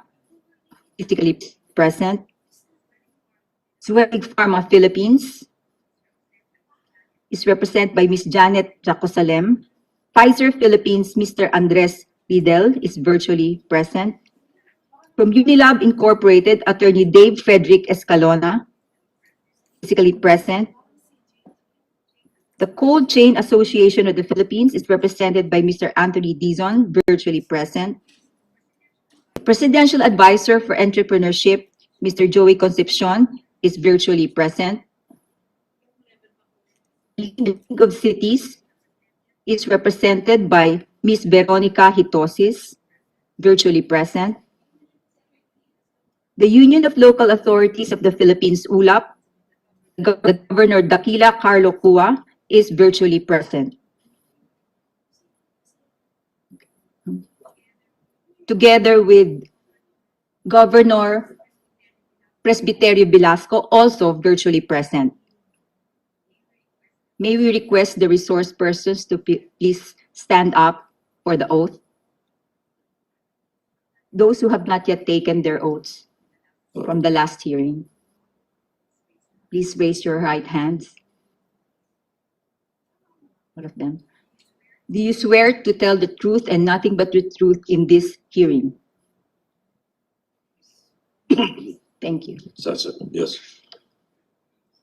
physically present. Swellig Pharma Philippines is represented by Ms. Janet Jacosalem. Pfizer Philippines, Mr. Andres Lidel is virtually present. From Unilab Incorporated, Attorney Dave Frederick Escalona, physically present. The Cold Chain Association of the Philippines is represented by Mr. Anthony Dizon, virtually present. The Presidential Advisor for Entrepreneurship, Mr. Joey Concepcion, is virtually present. The League of Cities is represented by Ms. Veronica Hitosis, virtually present. The Union of Local Authorities of the Philippines, ULAP, the Governor Dakila Carlo Cua is virtually present. together with Governor Presbyterio Velasco, also virtually present. May we request the resource persons to please stand up for the oath? Those who have not yet taken their oaths from the last hearing, please raise your right hands. All of them. Do you swear to tell the truth and nothing but the truth in this hearing? Thank you. That's it. Yes.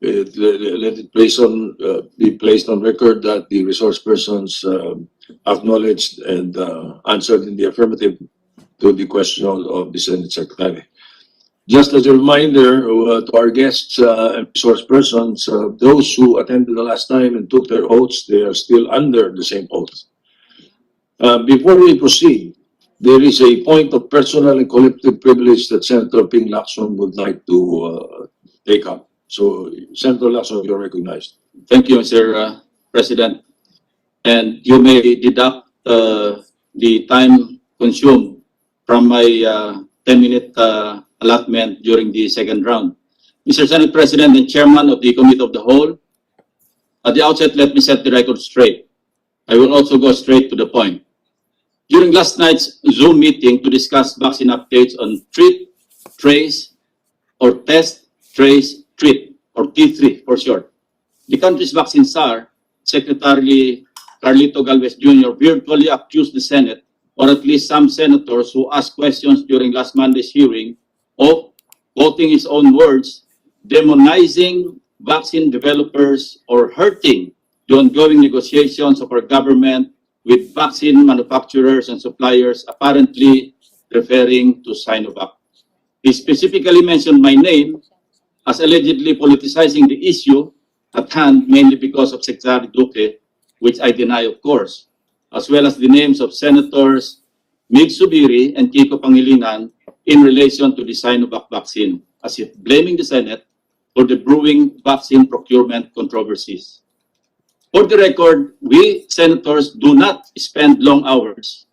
Let it be placed on record that the resource persons acknowledged and answered in the affirmative to the question of the Senate Secretary. Just as a reminder to our guests and resource persons, those who attended the last time and took their oaths, they are still under the same oath. Before we proceed, there is a point of personal and collective privilege that Senator Ping Lacson would like to take up. So, Senator Lacson, you're recognized. Thank you, Mr. President. And you may deduct the time consumed from my 10-minute allotment during the second round. Mr. Senate President and Chairman of the Committee of the Whole, at the outset, let me set the record straight. I will also go straight to the point. During last night's Zoom meeting to discuss vaccine updates on treat, trace, or test, trace, treat, or T3 for short, the country's vaccine czar, Secretary Carlito Galvez Jr., virtually accused the Senate, or at least some senators who asked questions during last Monday's hearing, of, quoting his own words, demonizing vaccine developers or hurting the ongoing negotiations of our government with vaccine manufacturers and suppliers, apparently referring to Sinovac. He specifically mentioned my name as allegedly politicizing the issue at hand, mainly because of Secretary Duque, which I deny, of course, as well as the names of Senators Mig Subiri and Kiko Pangilinan in relation to the Sinovac vaccine, as if blaming the Senate for the brewing vaccine procurement controversies. For the record, we senators do not spend long hours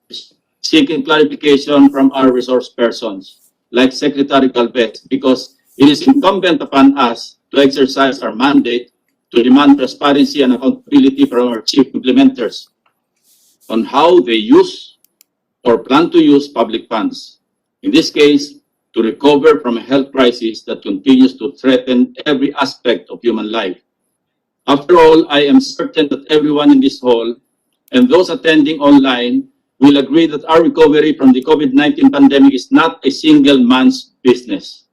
seeking clarification from our resource persons, like Secretary Galvez, because it is incumbent upon us to exercise our mandate to demand transparency and accountability from our chief implementers on how they use or plan to use public funds. In this case, to recover from a health crisis that continues to threaten every aspect of human life. After all, I am certain that everyone in this hall and those attending online will agree that our recovery from the COVID-19 pandemic is not a single man's business.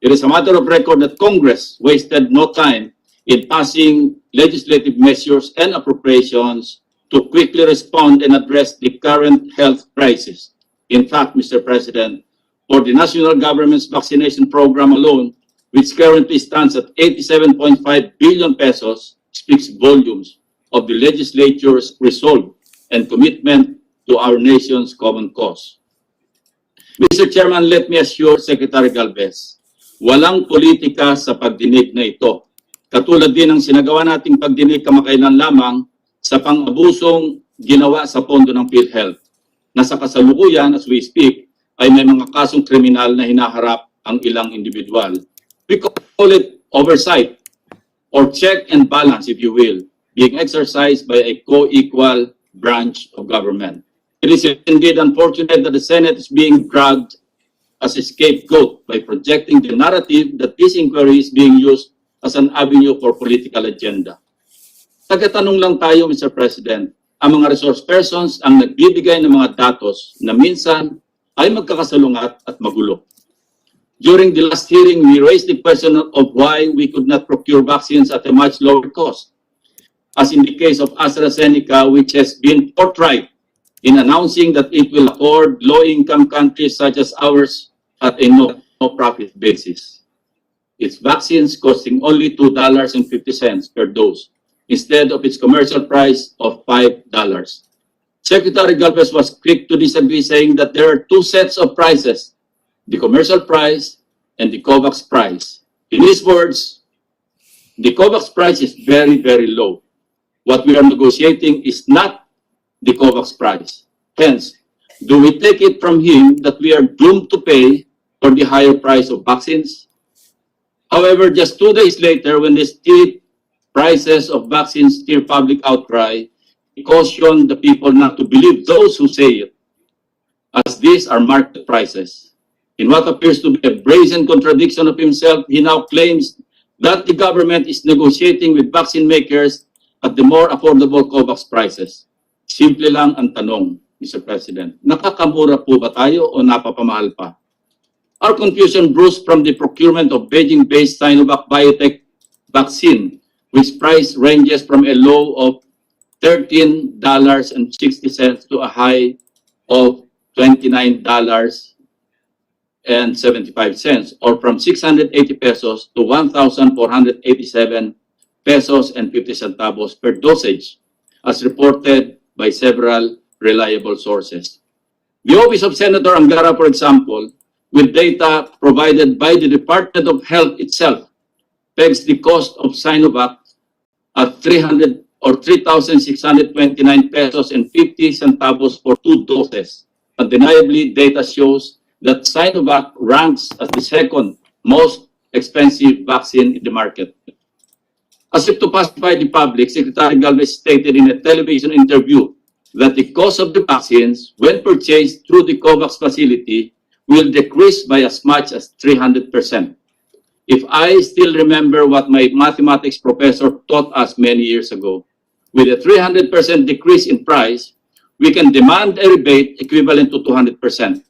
It is a matter of record that Congress wasted no time in passing legislative measures and appropriations to quickly respond and address the current health crisis. In fact, Mr. President, for the national government's vaccination program alone, which currently stands at 87.5 billion pesos, speaks volumes of the legislature's resolve and commitment to our nation's common cause. Mr. Chairman, let me assure Secretary Galvez, walang politika sa pagdinig na ito. Katulad din ng sinagawa nating pagdinig kamakailan lamang sa pang-abusong ginawa sa pondo ng PhilHealth, na sa kasalukuyan, as we speak, ay may mga kasong kriminal na hinaharap ang ilang individual. We call it oversight, or check and balance, if you will, being exercised by a co-equal branch of government. It is indeed unfortunate that the Senate is being dragged as a scapegoat by projecting the narrative that this inquiry is being used as an avenue for political agenda. Tagatanong lang tayo, Mr. President, ang mga resource persons ang nagbibigay ng mga datos na minsan ay magkakasalungat at magulo. During the last hearing, we raised the question of why we could not procure vaccines at a much lower cost, as in the case of AstraZeneca, which has been forthright in announcing that it will accord low-income countries such as ours at a no-profit basis. Its vaccines costing only $2.50 per dose, instead of its commercial price of $5. Secretary Galvez was quick to disagree, saying that there are two sets of prices, the commercial price and the COVAX price. In his words, the COVAX price is very, very low. What we are negotiating is not the COVAX price. Hence, Do we take it from him that we are doomed to pay for the higher price of vaccines? However, just 2 days later, when the steep prices of vaccines stir public outcry, he cautioned the people not to believe those who say it, as these are market prices. In what appears to be a brazen contradiction of himself, he now claims that the government is negotiating with vaccine makers at the more affordable COVAX prices. Simple lang ang tanong, Mr. President. Nakakamura po ba tayo o napapamahal pa? Our confusion brews from the procurement of Beijing-based Sinovac Biotech vaccine, which price ranges from a low of $13.60 to a high of $29.75, or from 680 pesos to 1,487 pesos and 50 centavos per dosage, as reported by several reliable sources. The Office of Senator Angara, for example, with data provided by the Department of Health itself, pegs the cost of Sinovac at 3,629 pesos and 50 centavos for 2 doses. Undeniably, data shows that Sinovac ranks as the second most expensive vaccine in the market. As if to pacify the public, Secretary Galvez stated in a television interview that the cost of the vaccines, when purchased through the COVAX facility, will decrease by as much as 300%. If I still remember what my mathematics professor taught us many years ago, with a 300% decrease in price, we can demand a rebate equivalent to 200%.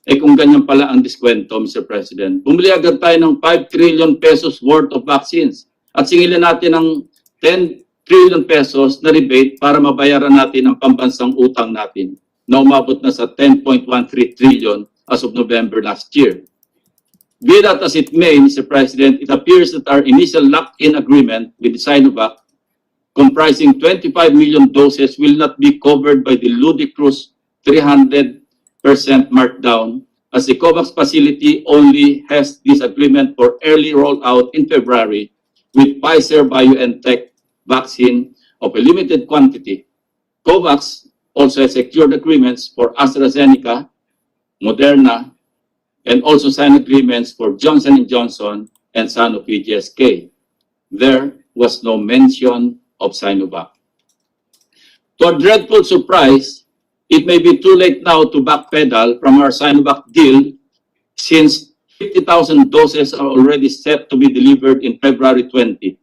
Eh kung ganyan pala ang diskwento, Mr. President, bumili agad tayo ng 5 trillion pesos worth of vaccines at singilin natin ng 10 trillion pesos na rebate para mabayaran natin ang pambansang utang natin na umabot na sa 10.13 trillion as of November last year. Be that as it may, Mr. President, it appears that our initial lock-in agreement with Sinovac, comprising 25 million doses, will not be covered by the ludicrous 300% markdown, as the COVAX facility only has this agreement for early rollout in February with Pfizer-BioNTech vaccine of a limited quantity. COVAX also has secured agreements for AstraZeneca, Moderna, and also signed agreements for Johnson & Johnson and Sanofi GSK. There was no mention of Sinovac. To our dreadful surprise, it may be too late now to backpedal from our Sinovac deal, since 50,000 doses are already set to be delivered in February 20,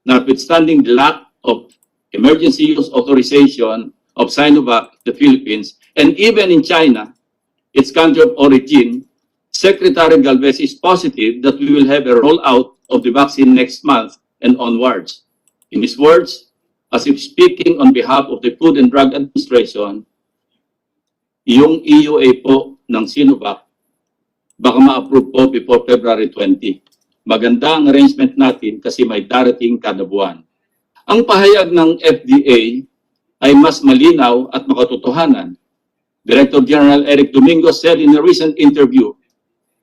notwithstanding the lack of emergency use authorization of Sinovac in the Philippines, and even in China, its country of origin. Secretary Galvez is positive that we will have a rollout of the vaccine next month and onwards. In his words, as if speaking on behalf of the Food and Drug Administration, yung EUA po ng Sinovac, baka ma-approve po before February 20. Maganda ang arrangement natin kasi may darating kada buwan. Ang pahayag ng FDA ay mas malinaw at makatotohanan. Director General Eric Domingo said in a recent interview,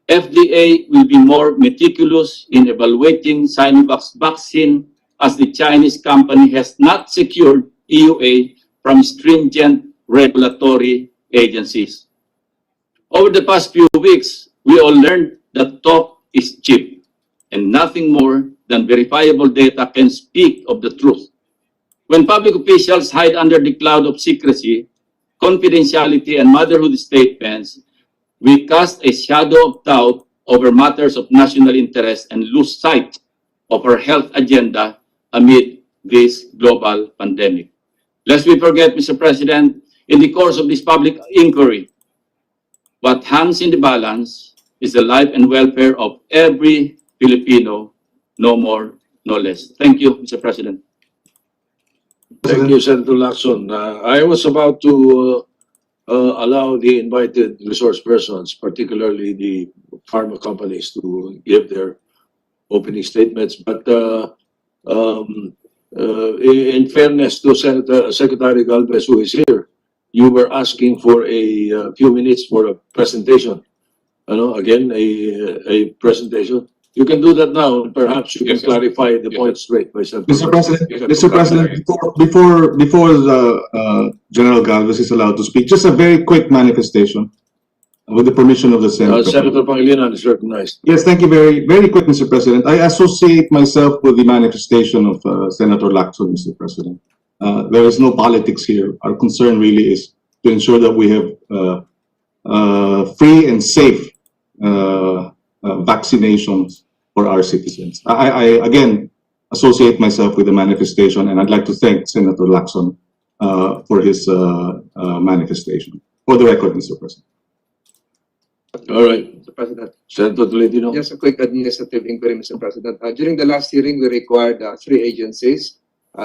FDA will be more meticulous in evaluating Sinovac's vaccine, as the Chinese company has not secured EUA from stringent regulatory agencies. Over the past few weeks, we all learned that talk is cheap, and nothing more than verifiable data can speak of the truth. When public officials hide under the cloud of secrecy, confidentiality, and motherhood statements, we cast a shadow of doubt over matters of national interest and lose sight of our health agenda amid this global pandemic. Lest we forget, Mr. President, in the course of this public inquiry, what hangs in the balance is the life and welfare of every Filipino, no more, no less. Thank you, Mr. President. Thank you, Senator Lacson. I was about to allow the invited resource persons, particularly the pharma companies, to give their opening statements. But in fairness to Secretary Galvez, who is here, you were asking for a few minutes for a presentation. Again, a presentation. You can do that now. Perhaps you can clarify the point straight by Senator. Mr. President, before General Galvez is allowed to speak, just a very quick manifestation with the permission of the Senate. Senator Pangilinan is recognized. Yes, thank you. Very quick, Mr. President. I associate myself with the manifestation of Senator Lacson, Mr. President. There is no politics here. Our concern really is to ensure that we have free and safe vaccinations for our citizens. I again associate myself with the manifestation, and I'd like to thank Senator Lacson for his manifestation. For the record, Mr. President. All right. Mr. President. Senator Tolentino. Just a quick administrative inquiry, Mr. President. During the last hearing, we required 3 agencies,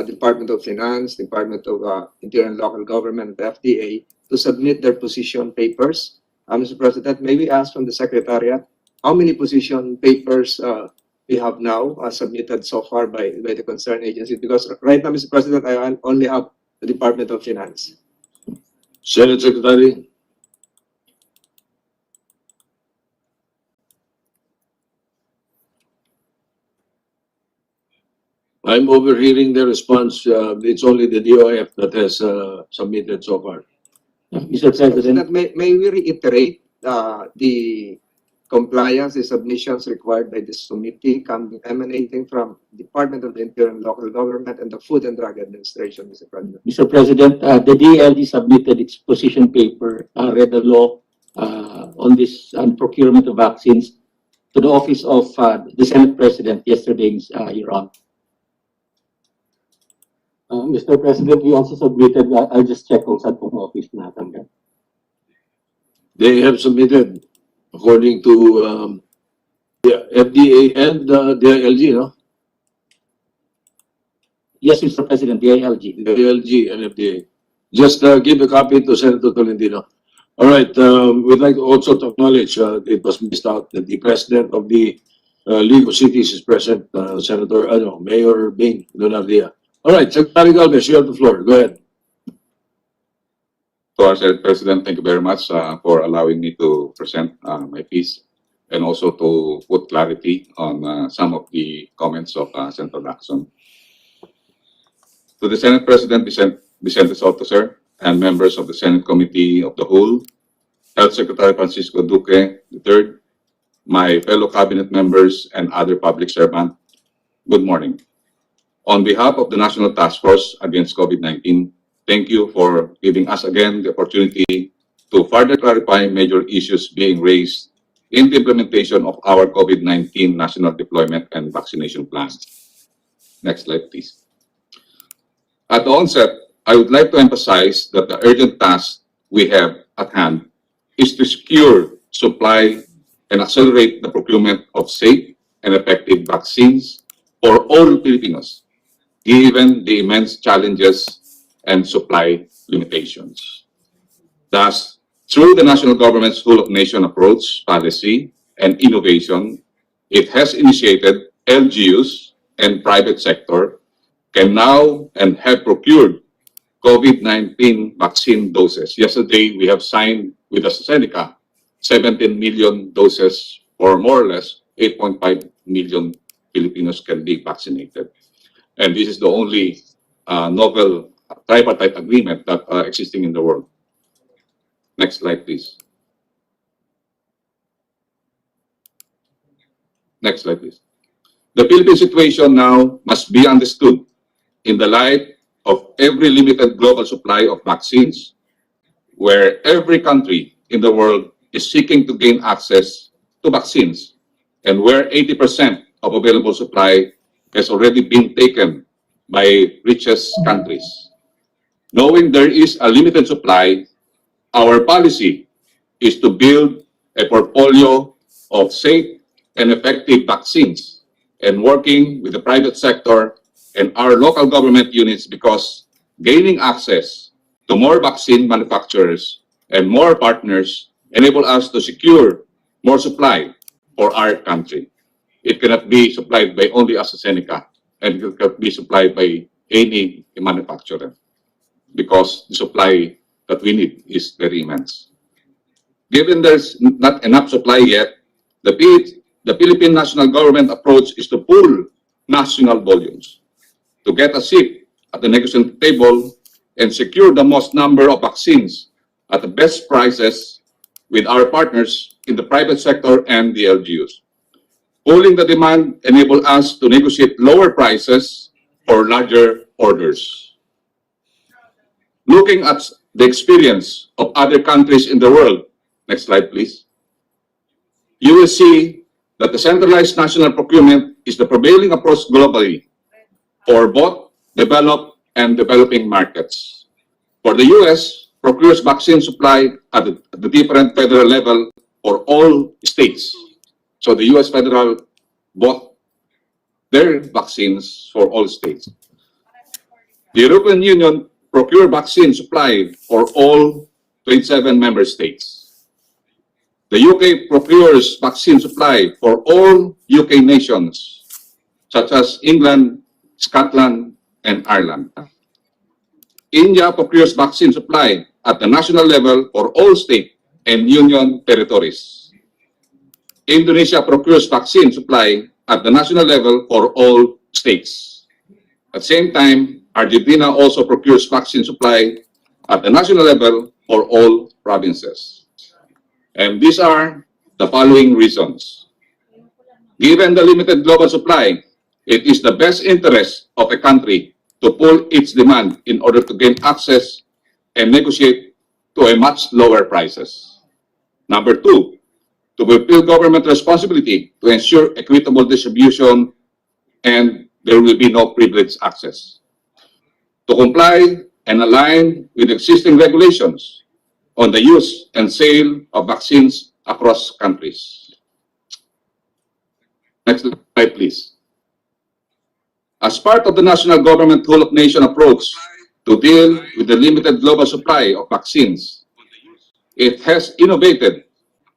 Department of Finance, Department of Interior and Local Government, and the FDA, to submit their position papers. Mr. President, may we ask from the Secretariat how many position papers we have now submitted so far by the concerned agencies? Because right now, Mr. President, I only have the Department of Finance. Senate Secretary. I'm overhearing the response. It's only the DOF that has submitted so far. Mr. President, May we reiterate the compliance, the submissions required by this committee emanating from Department of the Interior and Local Government and the Food and Drug Administration, Mr. President. Mr. President, the DLG submitted its position paper, read the law on this procurement of vaccines to the office of the Senate President yesterday, Your Honor. Mr. President, we also submitted, I'll just check kung saan pong office natin. They have submitted according to FDA and the DILG, no? Yes, Mr. President, the DILG. DILG and FDA. Just give a copy to Senator Tolentino. All right. We'd like also to acknowledge it was missed out that the president of the League of Cities is present, Senator Mayor Bing Lunardia. All right, Secretary Galvez, you have the floor. Go ahead. To our Senate President, thank you very much for allowing me to present my piece and also to put clarity on some of the comments of Senator Lacson. To the Senate President, Vicente Soto, sir, and members of the Senate Committee of the Whole, Health Secretary Francisco Duque III, my fellow cabinet members, and other public servants, good morning. On behalf of the National Task Force Against COVID-19, thank you for giving us again the opportunity to further clarify major issues being raised in the implementation of our COVID-19 national deployment and vaccination plan. Next slide, please. At the onset, I would like to emphasize that the urgent task we have at hand is to secure supply and accelerate the procurement of safe and effective vaccines for all Filipinos, given the immense challenges and supply limitations. Thus, through the national government's whole of nation approach, policy, and innovation, it has initiated LGUs and private sector can now and have procured COVID-19 vaccine doses. Yesterday, we have signed with AstraZeneca 17 million doses, or more or less 8.5 million Filipinos can be vaccinated. And this is the only novel tripartite agreement that existing in the world. Next slide, please. Next slide, please. The Philippine situation now must be understood in the light of every limited global supply of vaccines, where every country in the world is seeking to gain access to vaccines, and where 80% of available supply has already been taken by richest countries. Knowing there is a limited supply, our policy is to build a portfolio of safe and effective vaccines and working with the private sector and our local government units, because gaining access to more vaccine manufacturers and more partners enable us to secure more supply for our country. It cannot be supplied by only AstraZeneca, and it cannot be supplied by any manufacturer, because the supply that we need is very immense. Given there's not enough supply yet, the the Philippine national government approach is to pool national volumes, to get a seat at the negotiation table and secure the most number of vaccines at the best prices with our partners in the private sector and the LGUs. Pooling the demand enables us to negotiate lower prices for larger orders. Looking at the experience of other countries in the world, next slide please, you will see that the centralized national procurement is the prevailing approach globally for both developed and developing markets. For the US, procures vaccine supply at the different federal level for all states. So the US federal bought their vaccines for all states. The European Union procure vaccine supply for all 27 member states. The UK procures vaccine supply for all UK nations, such as England, Scotland, and Ireland. India procures vaccine supply at the national level for all state and union territories. Indonesia procures vaccine supply at the national level for all states. At the same time, Argentina also procures vaccine supply at the national level for all provinces. And these are the following reasons. Given the limited global supply, it is the best interest of a country to pool its demand in order to gain access and negotiate to a much lower prices. Number two, to fulfill government responsibility to ensure equitable distribution and there will be no privileged access. To comply and align with existing regulations on the use and sale of vaccines across countries. Next slide, please. As part of the national government whole-of-nation approach to deal with the limited global supply of vaccines, it has innovated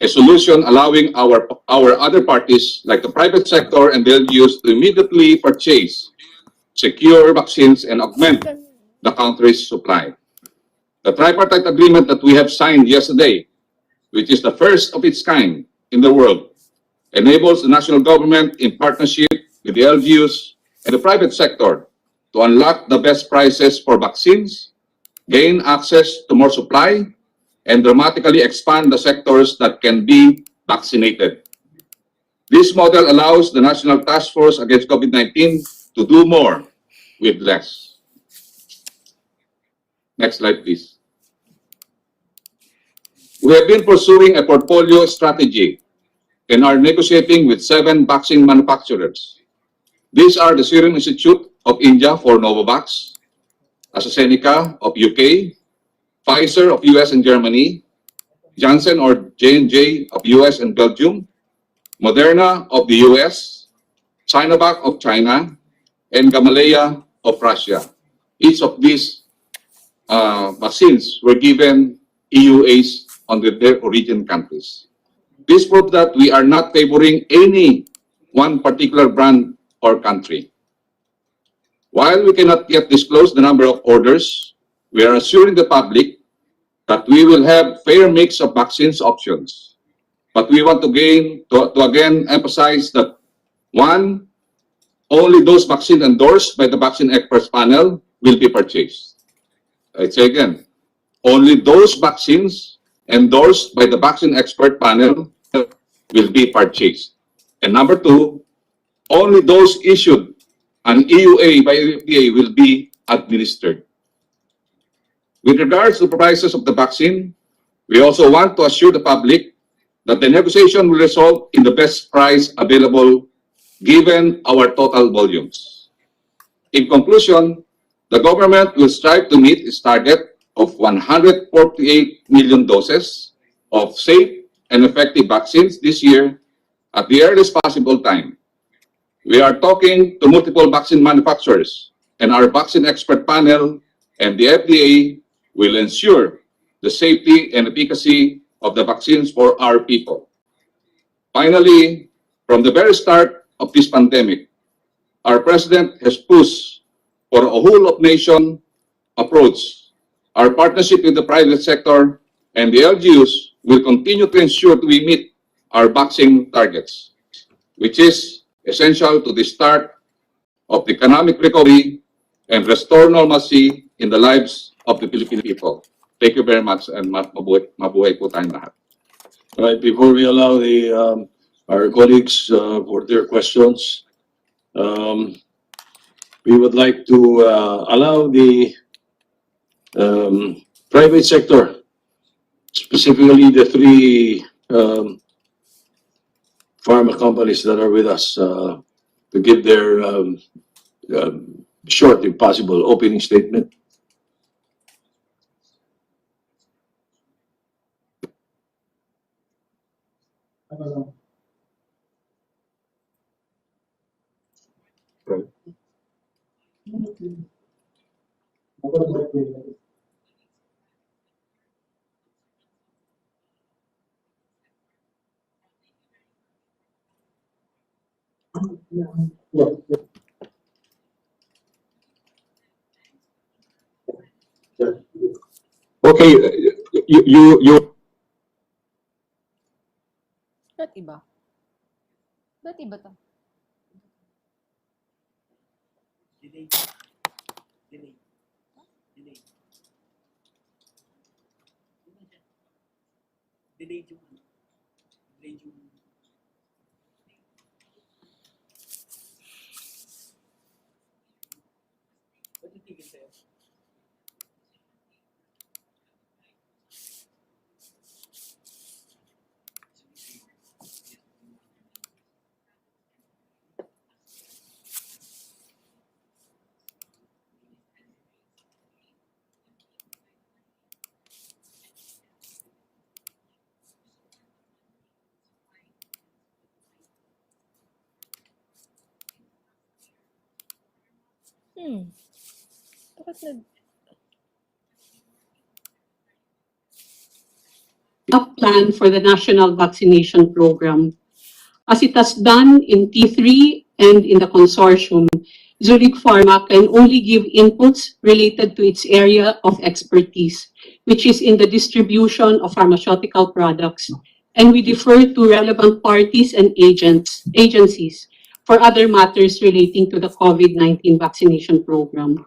a solution allowing our other parties, like the private sector and the LGUs, to immediately purchase, secure vaccines and augment the country's supply. The tripartite agreement that we have signed yesterday, which is the first of its kind in the world, enables the national government in partnership with the LGUs and the private sector to unlock the best prices for vaccines, gain access to more supply, and dramatically expand the sectors that can be vaccinated. This model allows the National Task Force Against COVID-19 to do more with less. Next slide, please. We have been pursuing a portfolio strategy and are negotiating with 7 vaccine manufacturers. These are the Serum Institute of India for Novavax, AstraZeneca of UK, Pfizer of US and Germany, Janssen or J&J of US and Belgium, Moderna of the US, Sinovac of China, and Gamaleya of Russia. Each of these vaccines were given EUAs on their origin countries. This proves that we are not favoring any one particular brand or country. While we cannot yet disclose the number of orders, we are assuring the public that we will have fair mix of vaccines options. But we want to again emphasize that one, only those vaccines endorsed by the vaccine experts panel will be purchased. I say again, only those vaccines endorsed by the vaccine expert panel will be purchased. And number two, only those issued an EUA by FDA will be administered. With regards to the prices of the vaccine, we also want to assure the public that the negotiation will result in the best price available given our total volumes. In conclusion, the government will strive to meet its target of 148 million doses of safe and effective vaccines this year at the earliest possible time. We are talking to multiple vaccine manufacturers, and our vaccine expert panel and the FDA will ensure the safety and efficacy of the vaccines for our people. Finally, from the very start of this pandemic, our president has pushed for a whole-of-nation approach. Our partnership with the private sector and the LGUs will continue to ensure that we meet our vaccine targets. which is essential to the start of the economic recovery and restore normalcy in the lives of the Philippine people. Thank you very much, and mabuhay po tayong lahat. All right, before we allow our colleagues for their questions, we would like to allow the private sector, specifically the three pharma companies that are with us, to give their short, if possible, opening statement. Okay, you Ba't iba? Ba't iba to? Delay. Delay. Delay. Delay yung delay yung ba't natigil sa'yo? Bakit nag... A plan for the national vaccination program. As it has done in T3 and in the consortium, Zurich Pharma can only give inputs related to its area of expertise, which is in the distribution of pharmaceutical products, and we defer to relevant parties and agencies for other matters relating to the COVID-19 vaccination program.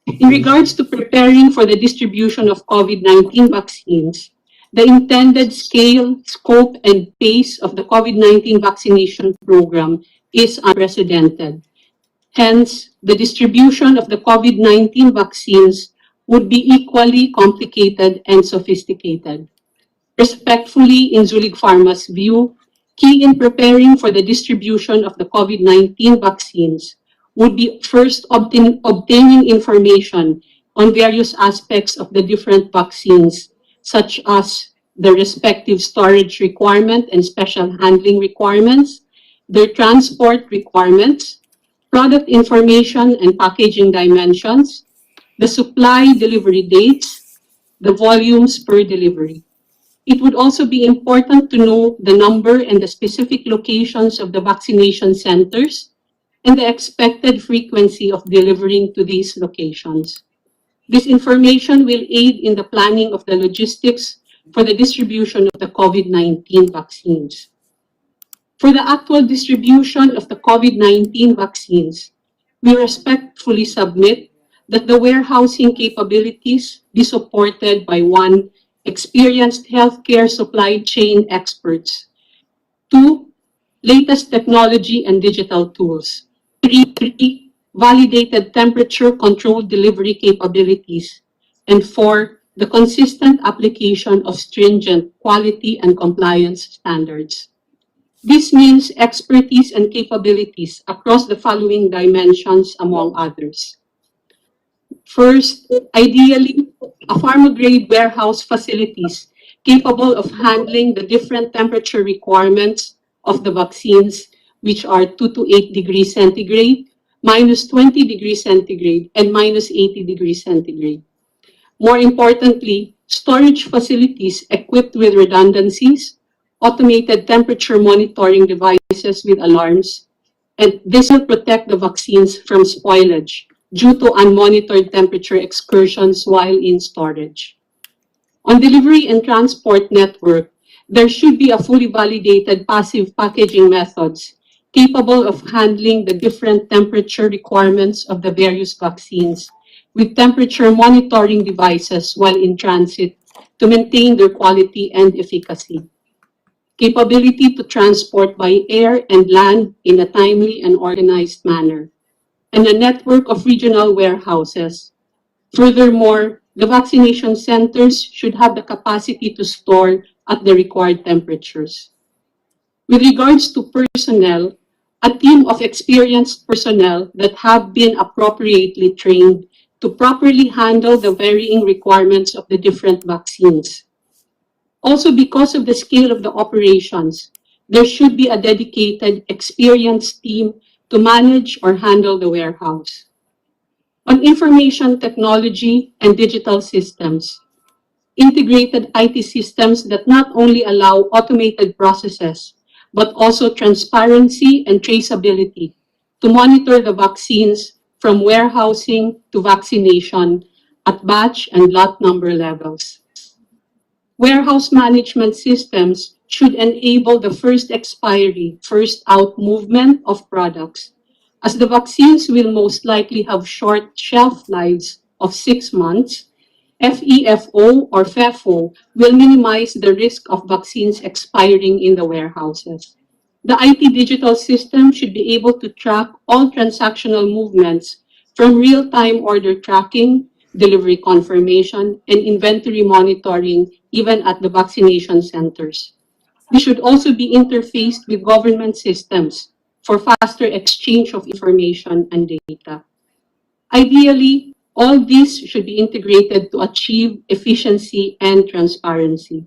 In regards to preparing for the distribution of COVID-19 vaccines, the intended scale, scope, and pace of the COVID-19 vaccination program is unprecedented. Hence, the distribution of the COVID-19 vaccines would be equally complicated and sophisticated. Respectfully, in Zurich Pharma's view, key in preparing for the distribution of the COVID-19 vaccines would be first obtaining information on various aspects of the different vaccines, such as the respective storage requirement and special handling requirements, their transport requirements, product information and packaging dimensions, the supply delivery dates, the volumes per delivery. It would also be important to know the number and the specific locations of the vaccination centers and the expected frequency of delivering to these locations. This information will aid in the planning of the logistics for the distribution of the COVID-19 vaccines. For the actual distribution of the COVID-19 vaccines, we respectfully submit that the warehousing capabilities be supported by 1, experienced healthcare supply chain experts, 2, latest technology and digital tools, 3, validated temperature control delivery capabilities, and 4, the consistent application of stringent quality and compliance standards. This means expertise and capabilities across the following dimensions, among others. First, ideally, a pharma-grade warehouse facilities capable of handling the different temperature requirements of the vaccines, which are 2 to 8 degrees centigrade, minus 20 degrees centigrade, and minus 80 degrees centigrade. More importantly, storage facilities equipped with redundancies, automated temperature monitoring devices with alarms, and this will protect the vaccines from spoilage due to unmonitored temperature excursions while in storage. On delivery and transport network, there should be a fully validated passive packaging methods capable of handling the different temperature requirements of the various vaccines, with temperature monitoring devices while in transit to maintain their quality and efficacy. Capability to transport by air and land in a timely and organized manner, and a network of regional warehouses. Furthermore, the vaccination centers should have the capacity to store at the required temperatures. With regards to personnel, a team of experienced personnel that have been appropriately trained to properly handle the varying requirements of the different vaccines. Also, because of the scale of the operations, there should be a dedicated, experienced team to manage or handle the warehouse. On information technology and digital systems, integrated IT systems that not only allow automated processes, but also transparency and traceability to monitor the vaccines from warehousing to vaccination at batch and lot number levels. Warehouse management systems should enable the first expiry, first out movement of products, as the vaccines will most likely have short shelf lives of 6 months. FEFO or FEFO will minimize the risk of vaccines expiring in the warehouses. The IT digital system should be able to track all transactional movements from real-time order tracking, delivery confirmation, and inventory monitoring, even at the vaccination centers. This should also be interfaced with government systems for faster exchange of information and data. Ideally, all these should be integrated to achieve efficiency and transparency.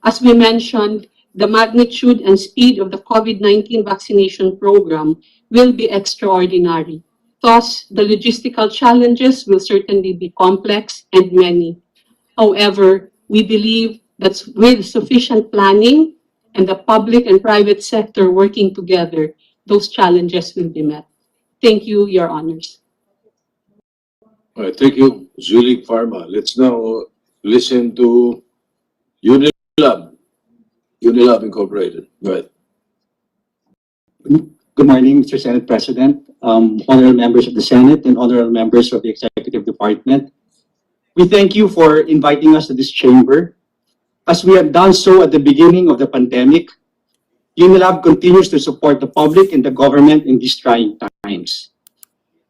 As we mentioned, the magnitude and speed of the COVID-19 vaccination program will be extraordinary. Thus, the logistical challenges will certainly be complex and many. However, we believe that with sufficient planning and the public and private sector working together, those challenges will be met. Thank you, Your Honors. All right, thank you, Zulik Pharma. Let's now listen to Unilab Incorporated. Go ahead. Good morning, Mr. Senate President, honorable members of the Senate, and honorable members of the Executive Department. We thank you for inviting us to this chamber. As we have done so at the beginning of the pandemic, Unilab continues to support the public and the government in these trying times.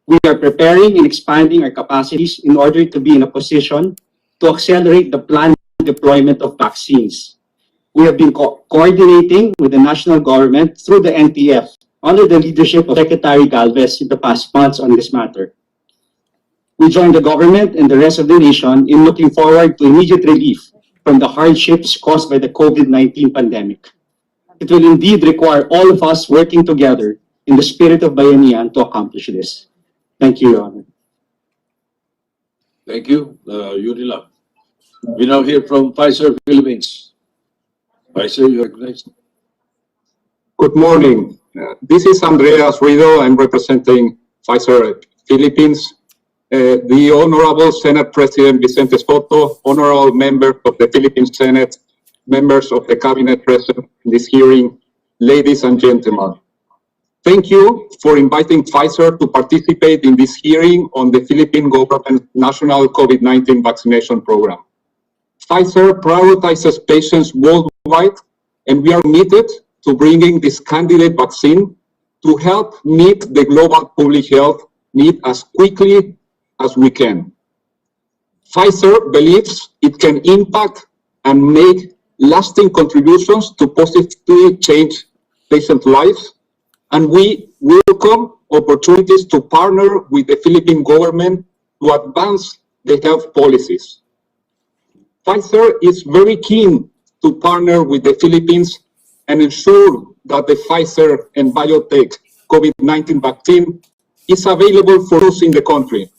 We are preparing and expanding our capacities in order to be in a position to accelerate the planned deployment of vaccines. We have been coordinating with the national government through the NTF under the leadership of Secretary Galvez in the past months on this matter. We join the government and the rest of the nation in looking forward to immediate relief from the hardships caused by the COVID-19 pandemic. It will indeed require all of us working together in the spirit of Bayanihan to accomplish this. Thank you, Your Honor. Thank you, Unilab. We now hear from Pfizer Philippines. Pfizer, you are next. Good morning. This is Andreas Rido. I'm representing Pfizer Philippines. The Honorable Senate President Vicente Soto, honorable members of the Philippine Senate, members of the Cabinet present in this hearing, ladies and gentlemen. Thank you for inviting Pfizer to participate in this hearing on the Philippine government national COVID-19 vaccination program. Pfizer prioritizes patients worldwide, and we are committed to bringing this candidate vaccine to help meet the global public health need as quickly as we can. Pfizer believes it can impact and make lasting contributions to positively change patient lives, and we welcome opportunities to partner with the Philippine government to advance the health policies. Pfizer is very keen to partner with the Philippines and ensure that the Pfizer and BioNTech COVID-19 vaccine is available for use in the country.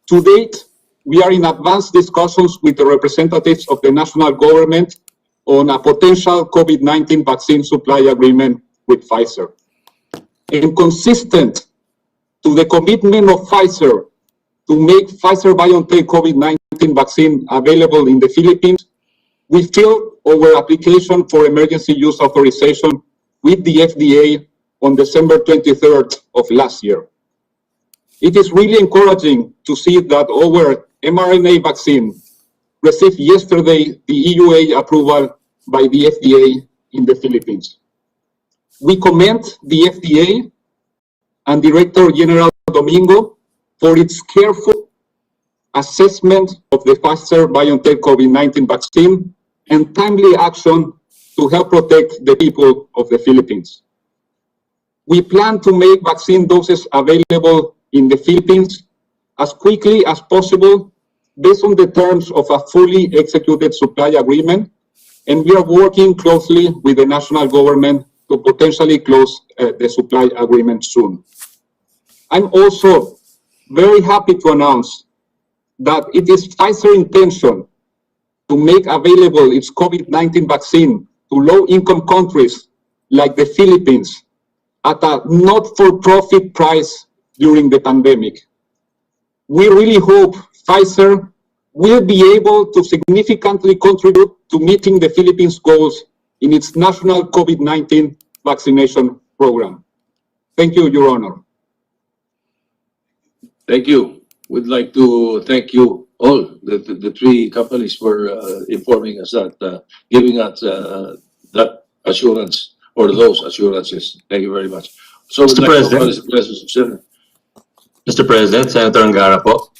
To date, we are in advanced discussions with the representatives of the national government on a potential COVID-19 vaccine supply agreement with Pfizer. And consistent to the commitment of Pfizer to make Pfizer-BioNTech COVID-19 vaccine available in the Philippines, we filed our application for emergency use authorization with the FDA on December 23rd of last year. It is really encouraging to see that our mRNA vaccine received yesterday the EUA approval by the FDA in the Philippines. We commend the FDA and Director General Domingo for its careful assessment of the Pfizer-BioNTech COVID-19 vaccine and timely action to help protect the people of the Philippines. We plan to make vaccine doses available in the Philippines as quickly as possible based on the terms of a fully executed supply agreement, and we are working closely with the national government to potentially close the supply agreement soon. I'm also very happy to announce that it is Pfizer's intention to make available its COVID-19 vaccine to low-income countries like the Philippines at a not-for-profit price during the pandemic. We really hope Pfizer will be able to significantly contribute to meeting the Philippines' goals in its national COVID-19 vaccination program. Thank you, Your Honor. Thank you. We'd like to thank you all, the three companies, for informing us that, giving us that assurance or those assurances. Thank you very much. So, Mr. President. Mr. President, Senator Angara po.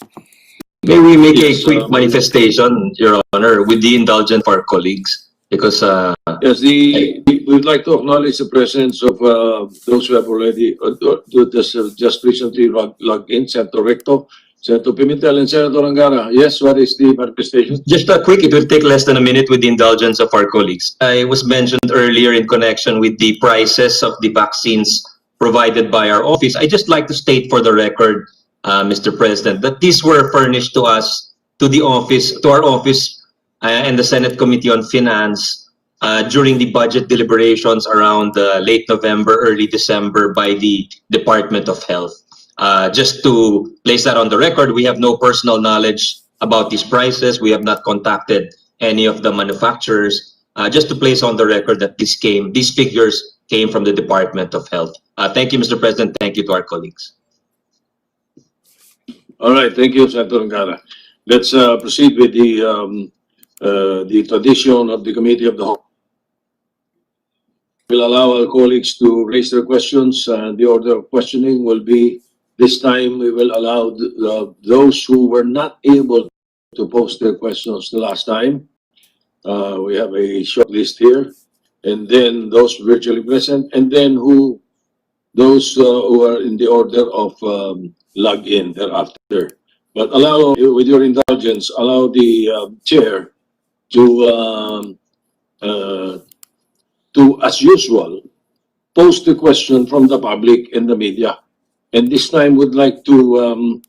May we make a quick manifestation, Your Honor, with the indulgence of our colleagues? Because yes, we would like to acknowledge the presence of those who have already just recently logged in, Senator Recto, Senator Pimentel, and Senator Angara. Yes, what is the manifestation? just a quick, it will take less than a minute with the indulgence of our colleagues. I was mentioned earlier in connection with the prices of the vaccines provided by our office. I just like to state for the record, Mr. President, that these were furnished to us, to the office, to our office and the Senate Committee on Finance during the budget deliberations around late November, early December by the Department of Health. Just to place that on the record, we have no personal knowledge about these prices. We have not contacted any of the manufacturers. Just to place on the record that these figures came from the Department of Health. Thank you, Mr. President. Thank you to our colleagues. All right, thank you, Senator Angara. Let's proceed with the tradition of the Committee of the Whole. We'll allow our colleagues to raise their questions. The order of questioning will be, this time we will allow those who were not able to post their questions the last time. We have a short list here, and then those virtually present, and then those who are in the order of log in thereafter. But allow, with your indulgence, allow the chair to, as usual, post the question from the public and the media. And this time would like to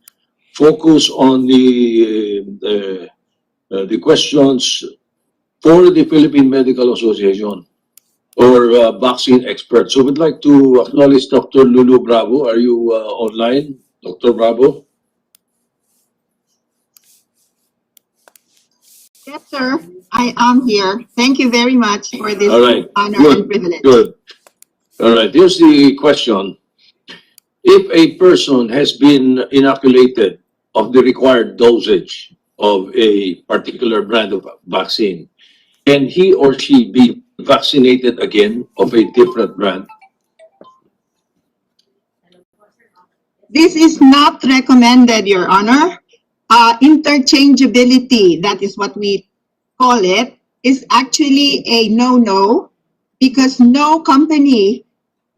focus on the questions for the Philippine Medical Association or vaccine experts. So we'd like to acknowledge Dr. Lulu Bravo. Are you online, Dr. Bravo? Yes, sir. I am here. Thank you very much for this honor and privilege. Good. All right. Here's the question. If a person has been inoculated of the required dosage of a particular brand of vaccine, can he or she be vaccinated again of a different brand? This is not recommended, Your Honor. Interchangeability, that is what we call it, is actually a no-no because no company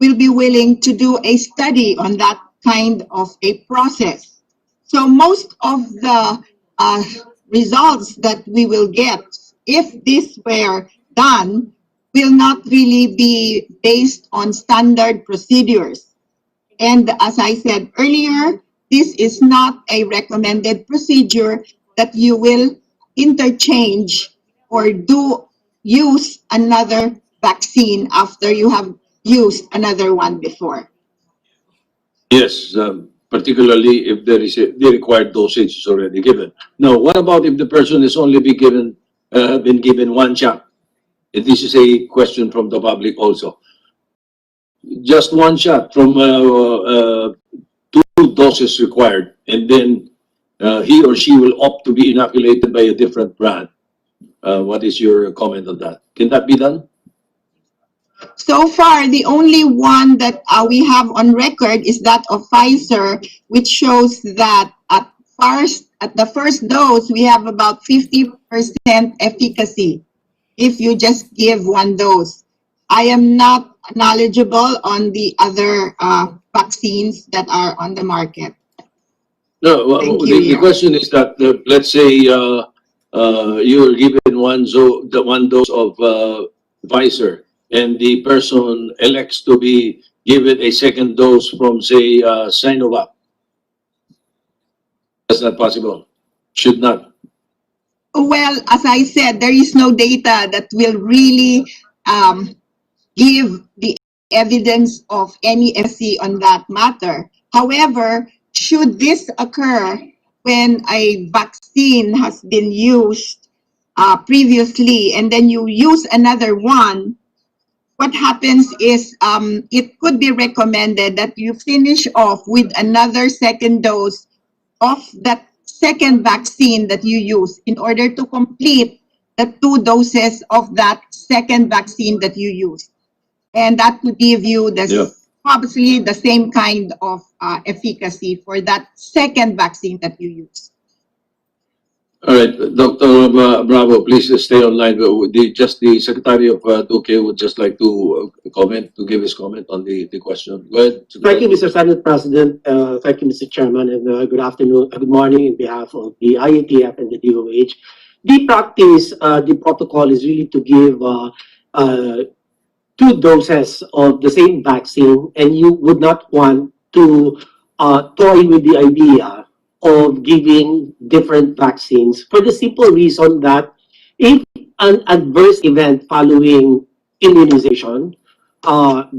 will be willing to do a study on that kind of a process. So most of the results that we will get, if this were done, will not really be based on standard procedures. And as I said earlier, this is not a recommended procedure that you will interchange or use another vaccine after you have used another one before. Yes, particularly if there is the required dosage is already given. Now, what about if the person has only been given one shot? And this is a question from the public also. just one shot from 2 doses required, and then he or she will opt to be inoculated by a different brand. What is your comment on that? Can that be done? So far, the only one that we have on record is that of Pfizer, which shows that at the first dose, we have about 50% efficacy if you just give one dose. I am not knowledgeable on the other vaccines that are on the market. No, well, Thank the you. question is that let's say you're given one dose of Pfizer, and the person elects to be given a second dose from, say, Sinovac. That's not possible. Should not. Well, as I said, there is no data that will really give the evidence of any efficacy on that matter. However, should this occur when a vaccine has been used previously and then you use another one, what happens is it could be recommended that you finish off with another second dose of that second vaccine that you use in order to complete the 2 doses of that second vaccine that you use. And that would give you obviously the same kind of efficacy for that second vaccine that you use. All right, Dr. Bravo, please stay online. The Secretary of Duque would just like to give his comment on the question. Go ahead. Thank you, Mr. Senate President. Thank you, Mr. Chairman, and good afternoon, good morning on behalf of the IATF and the DOH. The practice, the protocol is really to give 2 doses of the same vaccine, and you would not want to toy with the idea of giving different vaccines for the simple reason that if an adverse event following immunization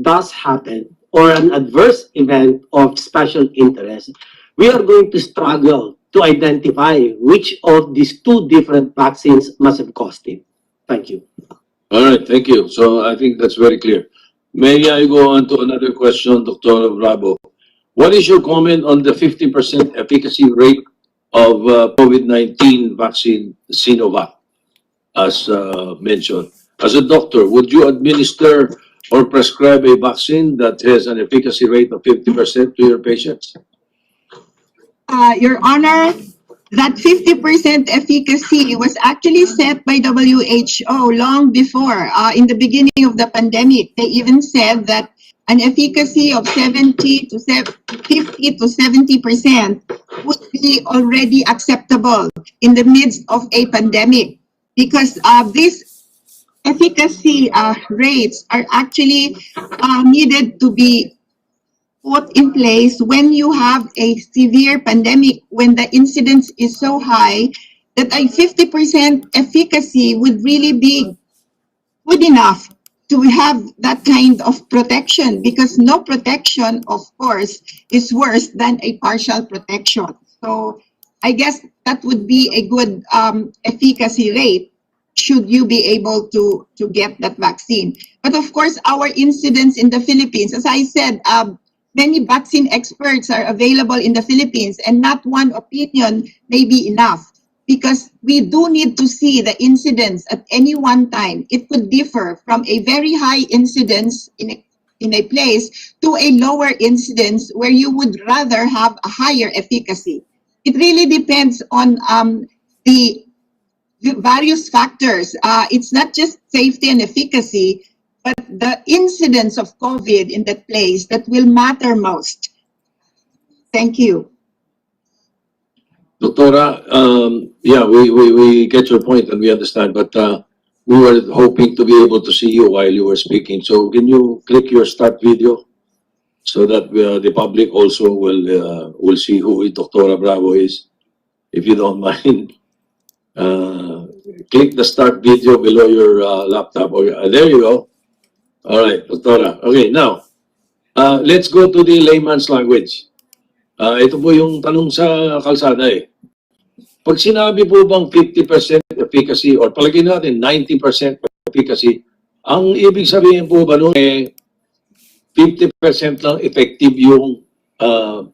does happen, or an adverse event of special interest, we are going to struggle to identify which of these 2 different vaccines must have caused it. Thank you. All right, thank you. So I think that's very clear. May I go on to another question, Dr. Bravo? What is your comment on the 50% efficacy rate of COVID-19 vaccine Sinovac, as mentioned? As a doctor, would you administer or prescribe a vaccine that has an efficacy rate of 50% to your patients? Your Honor, that 50% efficacy was actually set by WHO long before, in the beginning of the pandemic. They even said that an efficacy of 50 to 70% would be already acceptable in the midst of a pandemic, because these efficacy rates are actually needed to be put in place when you have a severe pandemic, when the incidence is so high that a 50% efficacy would really be good enough to have that kind of protection, because no protection, of course, is worse than a partial protection. So I guess that would be a good efficacy rate should you be able to get that vaccine. But of course, our incidence in the Philippines, as I said, many vaccine experts are available in the Philippines, and not one opinion may be enough, because we do need to see the incidence at any one time. It could differ from a very high incidence in a place to a lower incidence where you would rather have a higher efficacy. It really depends on the various factors. It's not just safety and efficacy, but the incidence of COVID in that place that will matter most. Thank you. Doctora, yeah, we get your point and we understand, but we were hoping to be able to see you while you were speaking. So can you click your start video so that the public also will see who Doctora Bravo is, if you don't mind? Click the start video below your laptop. There you go. All right, Doctora. Okay, now, let's go to the layman's language. Ito po yung tanong sa kalsada eh. Pag sinabi po bang 50% efficacy or palagay natin 90% efficacy, ang ibig sabihin po ba nun eh 50% lang effective yung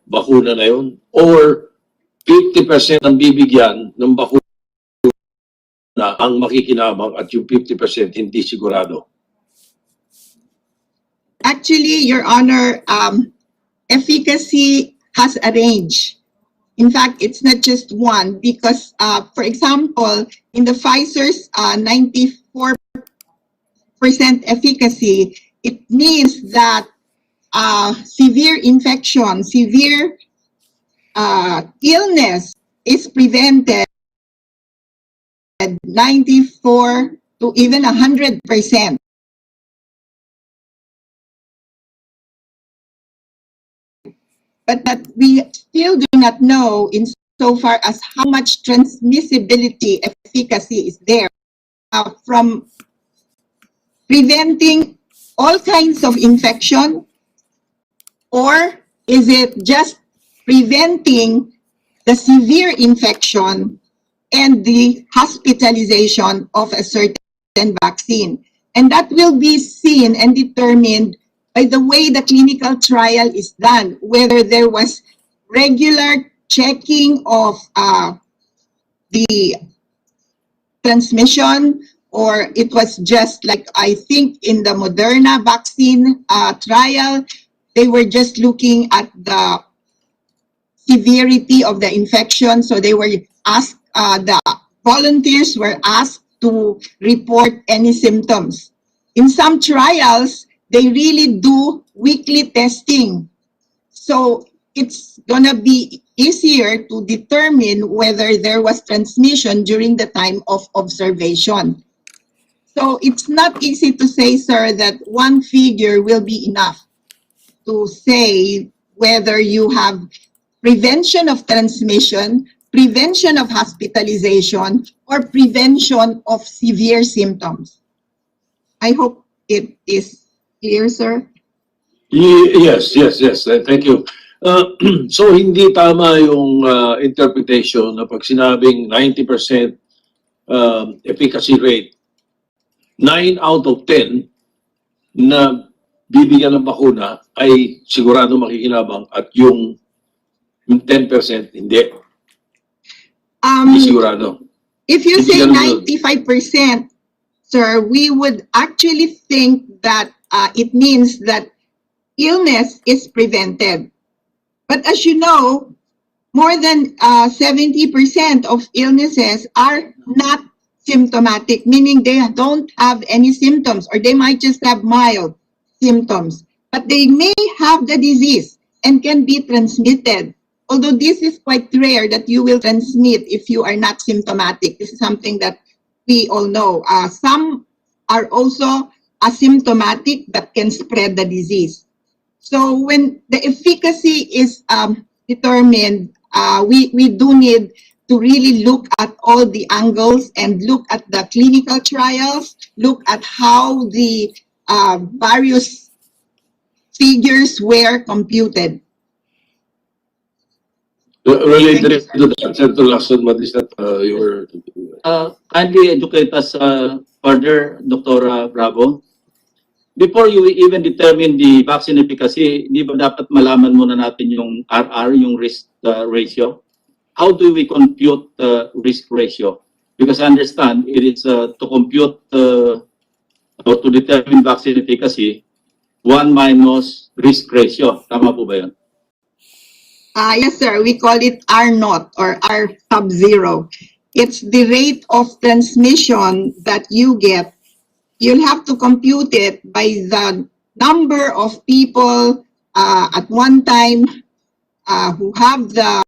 bakuna na yun? Or 50% ang bibigyan ng bakuna ang makikinabang at yung 50% hindi sigurado? Actually, Your Honor, efficacy has a range. In fact, it's not just one because, for example, in the Pfizer's 94% efficacy, it means that severe infection, severe illness is prevented 94 to even 100%. But that we still do not know in so far as how much transmissibility efficacy is there from preventing all kinds of infection, or is it just preventing the severe infection and the hospitalization of a certain vaccine? And that will be seen and determined by the way the clinical trial is done, whether there was regular checking of the transmission, or it was just like, I think in the Moderna vaccine trial, they were just looking at the severity of the infection. So they were asked, the volunteers were asked to report any symptoms. In some trials, they really do weekly testing. So it's gonna be easier to determine whether there was transmission during the time of observation. So it's not easy to say, sir, that one figure will be enough to say whether you have prevention of transmission, prevention of hospitalization, or prevention of severe symptoms. I hope it is clear, sir. Yes. Thank you. So hindi tama yung interpretation na pag sinabing 90% efficacy rate, 9 out of 10 na bibigyan ng bakuna ay sigurado makikinabang at yung 10% hindi. Hindi sigurado. If you say 95%, sir, we would actually think that it means that illness is prevented. But as you know, more than 70% of illnesses are not symptomatic, meaning they don't have any symptoms, or they might just have mild symptoms, but they may have the disease and can be transmitted. Although this is quite rare that you will transmit if you are not symptomatic. This is something that we all know. Some are also asymptomatic but can spread the disease. So when the efficacy is determined, we do need to really look at all the angles and look at the clinical trials, look at how the various figures were computed. Related to that, Senator Lacson, what is that you were... Kindly educate us further, Dr. Bravo. Before you even determine the vaccine efficacy, di ba dapat malaman muna natin yung RR, yung risk ratio? How do we compute risk ratio? Because I understand it is to compute or to determine vaccine efficacy, 1 minus risk ratio. Tama po ba yun? Yes, sir. We call it R0 or R sub-zero. It's the rate of transmission that you get. You'll have to compute it by the number of people at one time who have the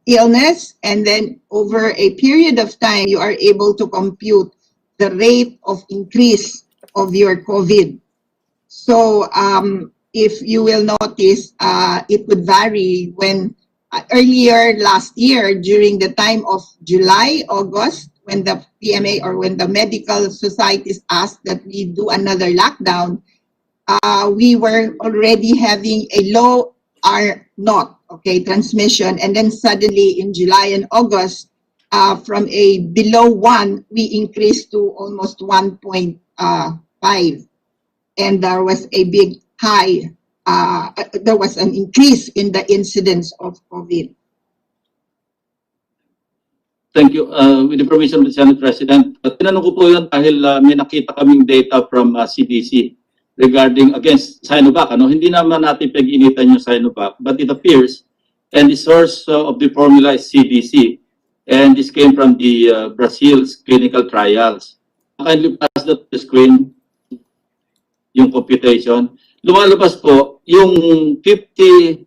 illness, and then over a period of time, you are able to compute the rate of increase of your COVID. So if you will notice, it would vary when earlier last year, during the time of July, August, when the PMA or when the medical societies asked that we do another lockdown, we were already having a low R0, okay, transmission. And then suddenly in July and August, from a below 1, we increased to almost 1.5. And there was a big high, there was an increase in the incidence of COVID. Thank you. With the permission of the Senate President, tinanong ko po yun dahil may nakita kaming data from CDC regarding against Sinovac. Hindi naman natin pag-initan yung Sinovac, but it appears, and the source of the formula is CDC, and this came from the Brazil's clinical trials. Kindly pass that to the screen, yung computation. Lumalabas po, yung 50.41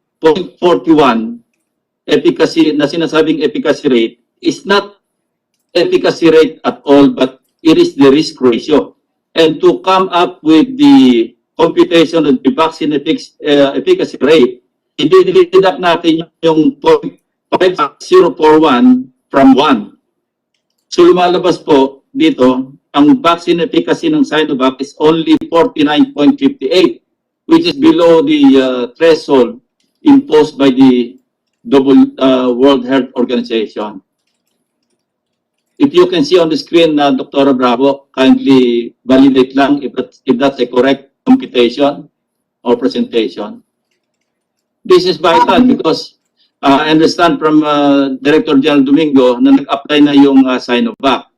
efficacy, na sinasabing efficacy rate, is not efficacy rate at all, but it is the risk ratio. And to come up with the computation of the vaccine efficacy rate, i-deduct natin yung 0.5041 from 1. So lumalabas po dito, ang vaccine efficacy ng Sinovac is only 49.58, which is below the threshold imposed by the World Health Organization. If you can see on the screen, Dr. Bravo, kindly validate lang if that's a correct computation or presentation. This is vital because I understand from Director General Domingo na nag-apply na yung Sinovac.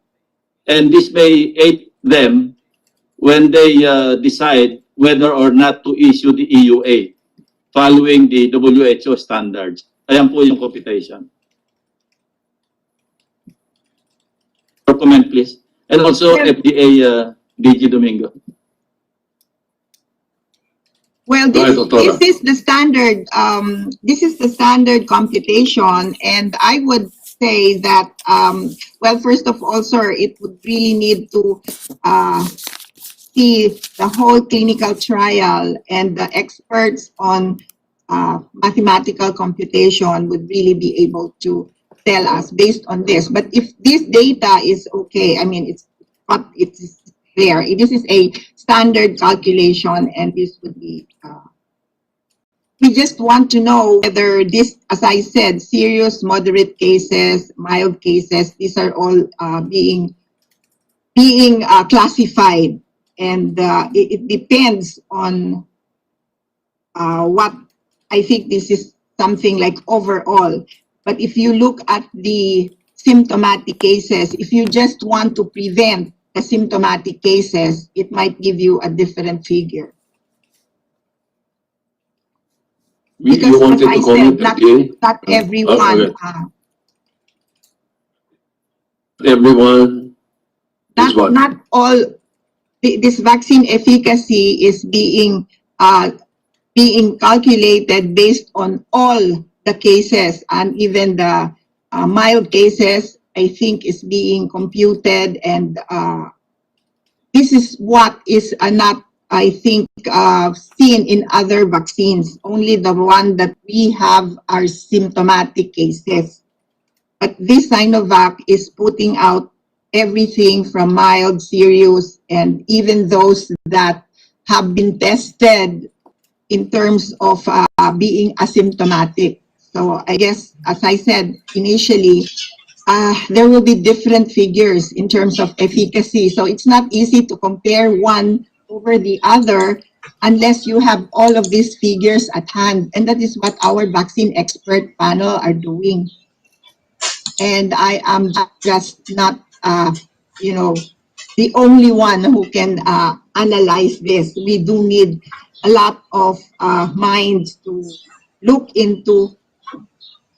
And this may aid them when they decide whether or not to issue the EUA following the WHO standards. Ayan po yung computation. Comment, please. And also FDA DG Domingo. Well, this is the standard. This is the standard computation, and I would say that. Well, first of all, sir, it would really need to see the whole clinical trial, and the experts on mathematical computation would really be able to tell us based on this. But if this data is okay, I mean, it's there. This is a standard calculation, and this would be. We just want to know whether this, as I said, serious, moderate cases, mild cases, these are all being classified, and it depends on what. I think this is something like overall. But if you look at the symptomatic cases, if you just want to prevent the symptomatic cases, it might give you a different figure. Because as I said, not everyone. Everyone. Not all. This vaccine efficacy is being calculated based on all the cases, and even the mild cases, I think, is being computed, and this is what is not, I think, seen in other vaccines. Only the one that we have are symptomatic cases. But this Sinovac is putting out everything from mild, serious, and even those that have been tested in terms of being asymptomatic. So I guess, as I said initially, there will be different figures in terms of efficacy. So it's not easy to compare one over the other unless you have all of these figures at hand. And that is what our vaccine expert panel are doing. And I am just not, the only one who can analyze this. We do need a lot of minds to look into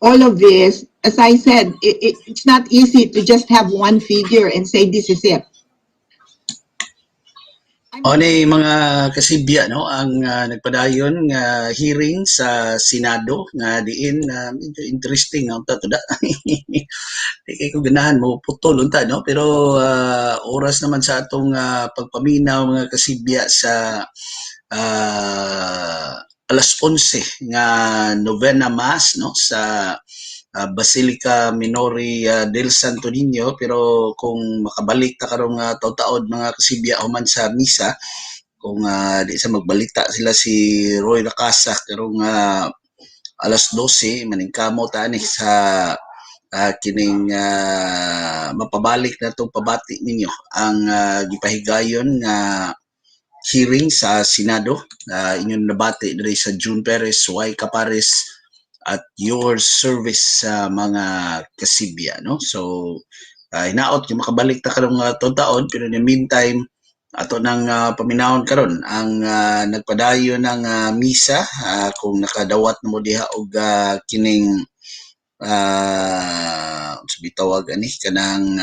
all of this. As I said, it's not easy to just have one figure and say this is it. Mga kasibya, no, ang nagpadayon nga hearing sa Senado nga diin medyo interesting ang tatuda. Kay ko ganahan mo putol unta, no, pero oras naman sa atong pagpaminaw mga kasibya sa alas 11 nga novena mass, no, sa Basilica Minori del Santo Niño. Pero kung makabalik ta karong taud-taod mga kasibya human sa misa, kung di sa magbalita sila si Roy Lacasa karong alas 12 maningkamo ta ni sa kining mapabalik na itong pabati ninyo ang gipahigayon nga hearing sa Senado. Inyong nabati diri sa June Perez, Y Kapares, at your service sa mga kasibya, no? So hinaot yung makabalik ta karong taon, pero in the meantime ato nang paminawon karon ang nagpadayo ng misa, kung nakadawat na mo diha og kining sabi tawag ani kanang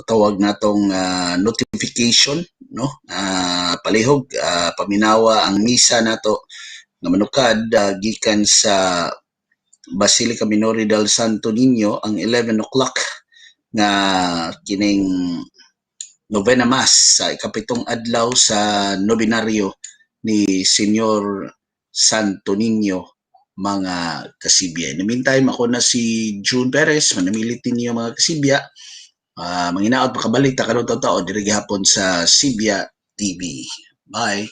tawag natong notification, no? Palihog paminawa ang misa nato nga manukad gikan sa Basilica Minore del Santo Niño ang 11 o'clock nga kining novena mass sa ikapitong adlaw sa nobinaryo ni Senyor Santo Niño, mga kasibya. In the meantime, ako na si June Perez, manamilit ninyo mga kasibya. Manginaot makabalik ta karon taon diri gihapon sa Sibya TV. Bye.